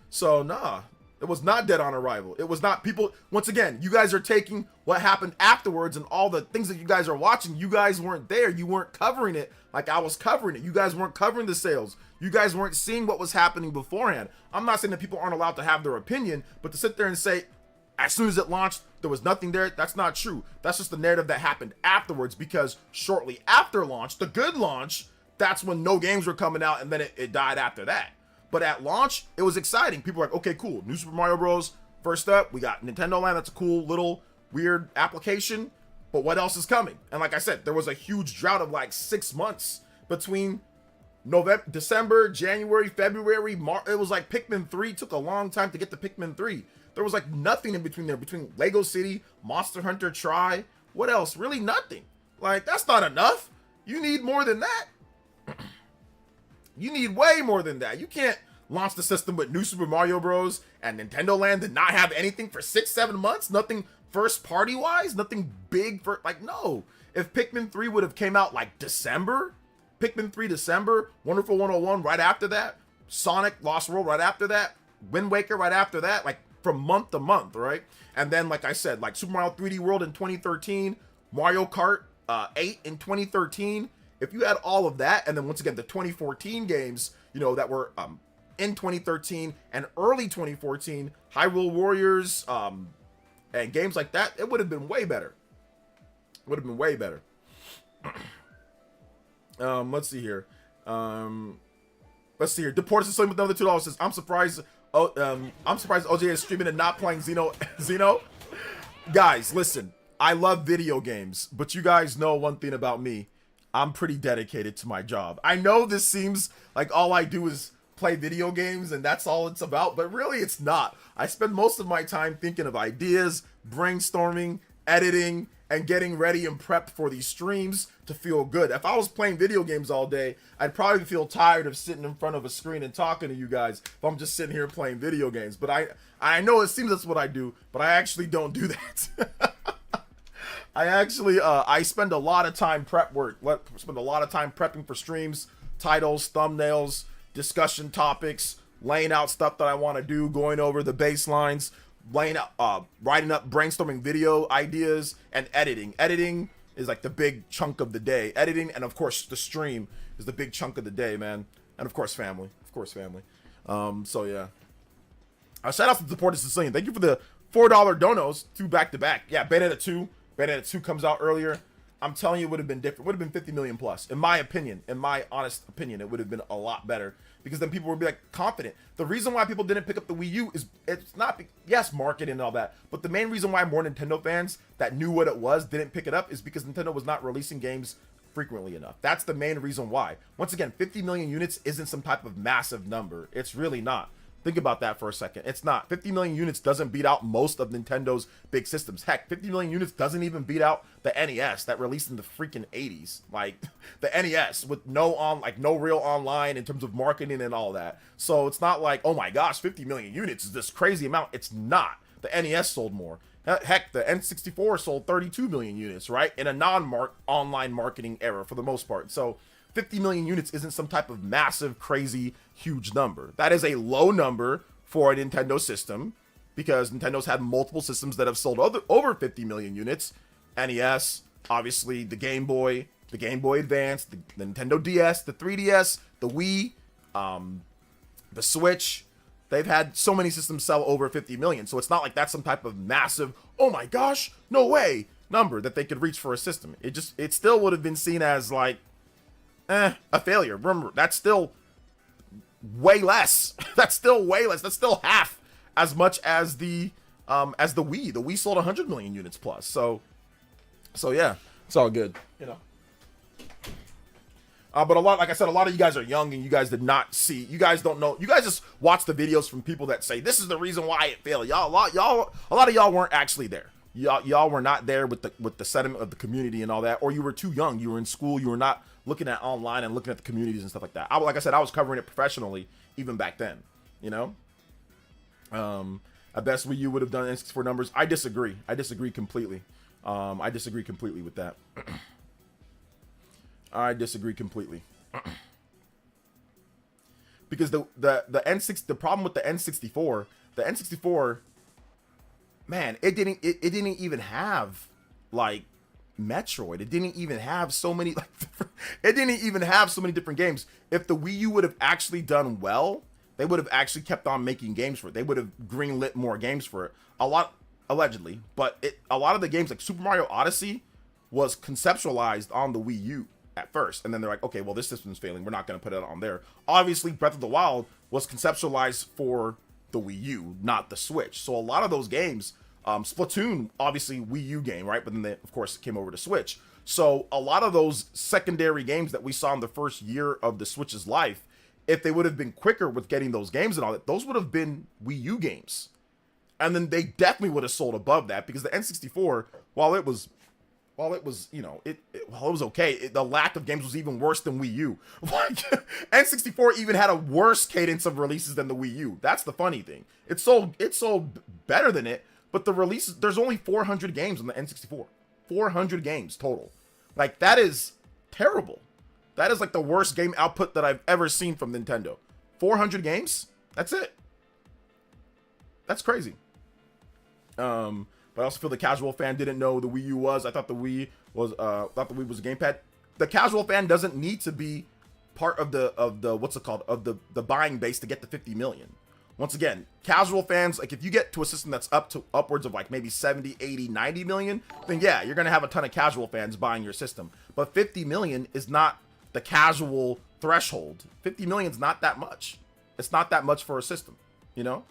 So nah, it was not dead on arrival. It was not people. Once again, you guys are taking what happened afterwards and all the things that you guys are watching. You guys weren't there. You weren't covering it like I was covering it. You guys weren't covering the sales. You guys weren't seeing what was happening beforehand. I'm not saying that people aren't allowed to have their opinion, but to sit there and say, as soon as it launched, there was nothing there, that's not true. That's just the narrative that happened afterwards, because shortly after launch, the good launch, that's when no games were coming out, and then it died after that. But at launch, it was exciting. People were like, okay, cool. New Super Mario Bros. First up, we got Nintendo Land. That's a cool little weird application. But what else is coming? And like I said, there was a huge drought of like 6 months between November, December, January, February, March. It was like Pikmin 3 took a long time to get to Pikmin 3. There was like nothing in between there, between Lego City, Monster Hunter Tri. What else? Really nothing. Like, that's not enough. You need more than that. You need way more than that. You can't launch the system with New Super Mario Bros. And Nintendo Land did not have anything for 6-7 months. Nothing first party wise. Nothing big for, like, no. If Pikmin 3 would have came out like December, Pikmin 3 December, Wonderful 101 right after that, Sonic Lost World right after that, Wind Waker right after that, like from month to month, right? And then, like I said, like Super Mario 3D World in 2013, Mario Kart 8 in 2013. If you had all of that, and then once again, the 2014 games, you know, that were in 2013 and early 2014, Hyrule Warriors, and games like that, it would have been way better. Would have been way better. Let's see here. Let's see here. Deported to Slim with another $2 says, I'm surprised OJ is streaming and not playing Xeno. Guys, listen, I love video games, but you guys know one thing about me. I'm pretty dedicated to my job. I know this seems like all I do is play video games and that's all it's about, but really it's not. I spend most of my time thinking of ideas, brainstorming, editing, and getting ready and prepped for these streams to feel good. If I was playing video games all day, I'd probably feel tired of sitting in front of a screen and talking to you guys if I'm just sitting here playing video games. But I know it seems that's what I do, but I actually don't do that. I spend a lot of time spend a lot of time prepping for streams, titles, thumbnails, discussion topics, laying out stuff that I want to do, going over the baselines, writing up, brainstorming video ideas, and editing. Editing is like the big chunk of the day. Editing, and of course the stream is the big chunk of the day, man. And of course family. So yeah. Shout out to the Deported Sicilian. Thank you for the $4 donos, 2 back-to-back. Yeah, Bayonetta 2. Bayonetta 2 comes out earlier. I'm telling you, it would have been different. It would have been 50 million plus. In my opinion, in my honest opinion, it would have been a lot better, because then people would be like confident. The reason why people didn't pick up the Wii U is it's not, yes, marketing and all that, but the main reason why more Nintendo fans that knew what it was didn't pick it up is because Nintendo was not releasing games frequently enough. That's the main reason why. Once again, 50 million units isn't some type of massive number. It's really not. Think about that for a second. It's not. 50 million units doesn't beat out most of Nintendo's big systems. Heck, 50 million units doesn't even beat out the NES that released in the freaking 80s. Like, the NES with no real online in terms of marketing and all that. So it's not like, oh my gosh, 50 million units is this crazy amount. It's not. The NES sold more. Heck, the N64 sold 32 million units, right? In a non-online marketing era for the most part. So 50 million units isn't some type of massive, crazy, huge number. That is a low number for a Nintendo system, because Nintendo's had multiple systems that have sold over 50 million units. NES, obviously the Game Boy Advance, the Nintendo DS, the 3DS, the Wii, the Switch. They've had so many systems sell over 50 million. So it's not like that's some type of massive, oh my gosh, no way number that they could reach for a system. It still would have been seen as like, a failure. Remember, that's still way less. That's still way less. That's still half as much as the Wii. The Wii sold 100 million units plus. So yeah, it's all good, you know. But like I said, a lot of you guys are young and you guys did not see. You guys don't know. You guys just watch the videos from people that say this is the reason why it failed. A lot of y'all weren't actually there. Y'all were not there with the sentiment of the community and all that, or you were too young. You were in school. You were not looking at online and looking at the communities and stuff like that. Like I said, I was covering it professionally even back then. You know. At best, Wii U would have done N64 numbers. I disagree. I disagree completely. I disagree completely with that. I disagree completely. Because the problem with the N64, man, it didn't even have like Metroid. It didn't even have so many different games. If the Wii U would have actually done well, they would have actually kept on making games for it. They would have greenlit more games for it. Allegedly, but a lot of the games like Super Mario Odyssey was conceptualized on the Wii U at first, and then they're like, okay, well, this system's failing, we're not going to put it on there. Obviously, Breath of the Wild was conceptualized for the Wii U, not the Switch. So a lot of those games, Splatoon, obviously Wii U game, right? But then they, of course, came over to Switch. So a lot of those secondary games that we saw in the first year of the Switch's life, if they would have been quicker with getting those games and all that, those would have been Wii U games. And then they definitely would have sold above that, because the N64, while it was, you know, it was okay, the lack of games was even worse than Wii U. Like, N64 even had a worse cadence of releases than the Wii U. That's the funny thing. It sold better than it, but the releases, there's only 400 games on the N64. 400 games total. Like, that is terrible. That is like the worst game output that I've ever seen from Nintendo. 400 games? That's it. That's crazy. But I also feel the casual fan didn't know the Wii U was. I thought the Wii was a gamepad. The casual fan doesn't need to be part of the what's it called, of the buying base to get to 50 million. Once again, casual fans, like if you get to a system that's upwards of like maybe 70, 80, 90 million, then yeah, you're going to have a ton of casual fans buying your system. But 50 million is not the casual threshold. 50 million is not that much. It's not that much for a system, you know?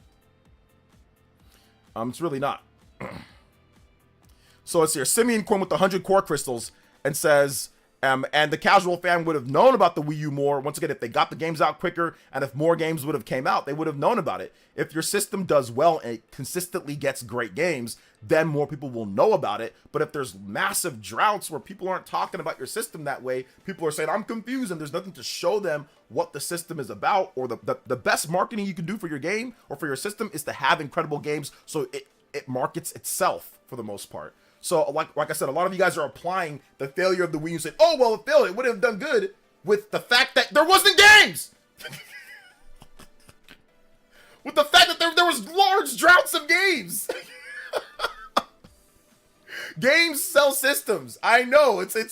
It's really not. So it's here, Simeon Quinn with the 100 core crystals, and says, and the casual fan would have known about the Wii U more. Once again, if they got the games out quicker, and if more games would have came out, they would have known about it. If your system does well and it consistently gets great games, then more people will know about it. But if there's massive droughts where people aren't talking about your system that way, people are saying, I'm confused, and there's nothing to show them what the system is about, or the best marketing you can do for your game or for your system is to have incredible games, so it markets itself for the most part. So like I said, a lot of you guys are applying the failure of the Wii U, saying, oh, well, it failed, it would have done good, with the fact that there wasn't games. With the fact that there was large droughts of games. Games sell systems. I know it's a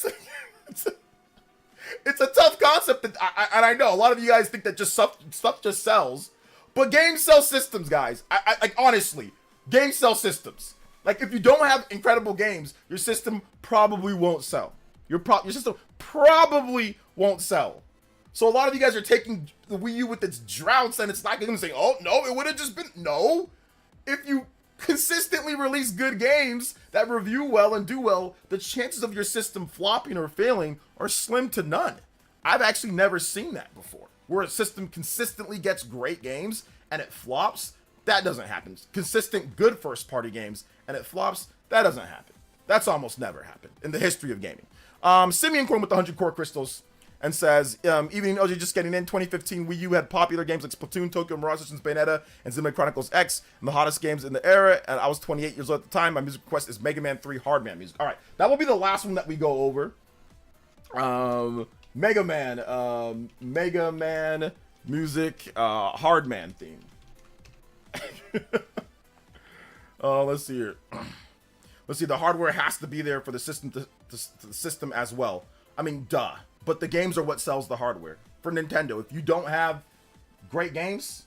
tough concept, and I know a lot of you guys think that just stuff just sells, but games sell systems, guys. I like, honestly, games sell systems. Like, if you don't have incredible games, your system probably won't sell. Your system probably won't sell. So a lot of you guys are taking the Wii U with its droughts, and it's not going to say, oh, no, it would have just been... No. If you consistently release good games that review well and do well, the chances of your system flopping or failing are slim to none. I've actually never seen that before, where a system consistently gets great games and it flops. That doesn't happen. Consistent good first-party games and it flops, that doesn't happen. That's almost never happened in the history of gaming. Simeon Quinn with the 100 core crystals, and says, evening OJ, just getting in. 2015 Wii U had popular games like Splatoon, Tokyo Mirage Sessions, Bayonetta, and Xenoblade Chronicles X, and the hottest games in the era. And I was 28 years old at the time. My music request is Mega Man 3 Hardman music. All right, that will be the last one that we go over. Mega Man music, Hardman theme. Let's see here. Let's see. The hardware has to be there for the system the system as well. I mean, duh. But the games are what sells the hardware for Nintendo. If you don't have great games,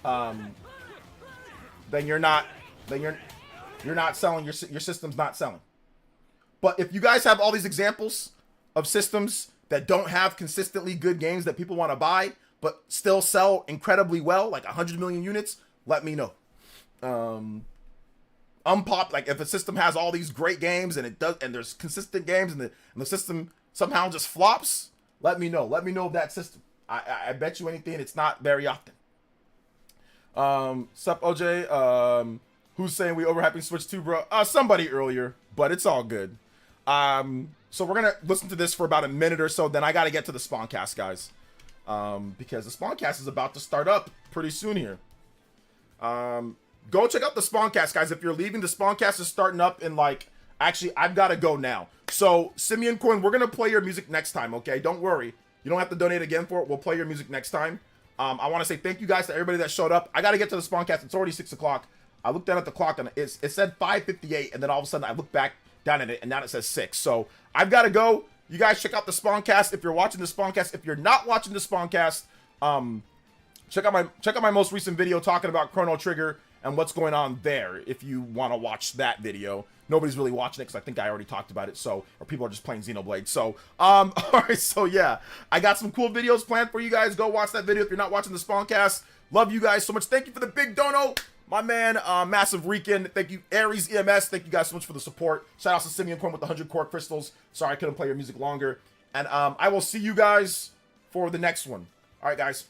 then you're not selling. Your system's not selling. But if you guys have all these examples of systems that don't have consistently good games that people want to buy, but still sell incredibly well, like 100 million units, let me know. Like if a system has all these great games and there's consistent games and the system somehow just flops, let me know. Let me know of that system. I bet you anything, it's not very often. Sup OJ, who's saying we overhyping Switch 2, bro? Somebody earlier, but it's all good. So we're gonna listen to this for about a minute or so, then I gotta get to the Spawncast, guys. Because the Spawncast is about to start up pretty soon here. Go check out the Spawncast, guys. If you're leaving, the Spawncast is starting up in actually, I've got to go now. So, Simeon Coin, we're going to play your music next time, okay? Don't worry. You don't have to donate again for it. We'll play your music next time. I want to say thank you guys to everybody that showed up. I got to get to the Spawncast. It's already 6 o'clock. I looked down at the clock and it said 5:58, and then all of a sudden I looked back down at it, and now it says 6. So, I've got to go. You guys check out the Spawncast if you're watching the Spawncast. If you're not watching the Spawncast, check out my most recent video talking about Chrono Trigger and what's going on there if you want to watch that video. Nobody's really watching it because I think I already talked about it, or people are just playing Xenoblade. So, all right, so yeah, I got some cool videos planned for you guys. Go watch that video if you're not watching the Spawncast. Love you guys so much. Thank you for the big dono, my man, Massive Rican. Thank you, Aries EMS. Thank you guys so much for the support. Shout out to Simeon Coin with the 100 core crystals. Sorry I couldn't play your music longer. And I will see you guys for the next one. All right, guys.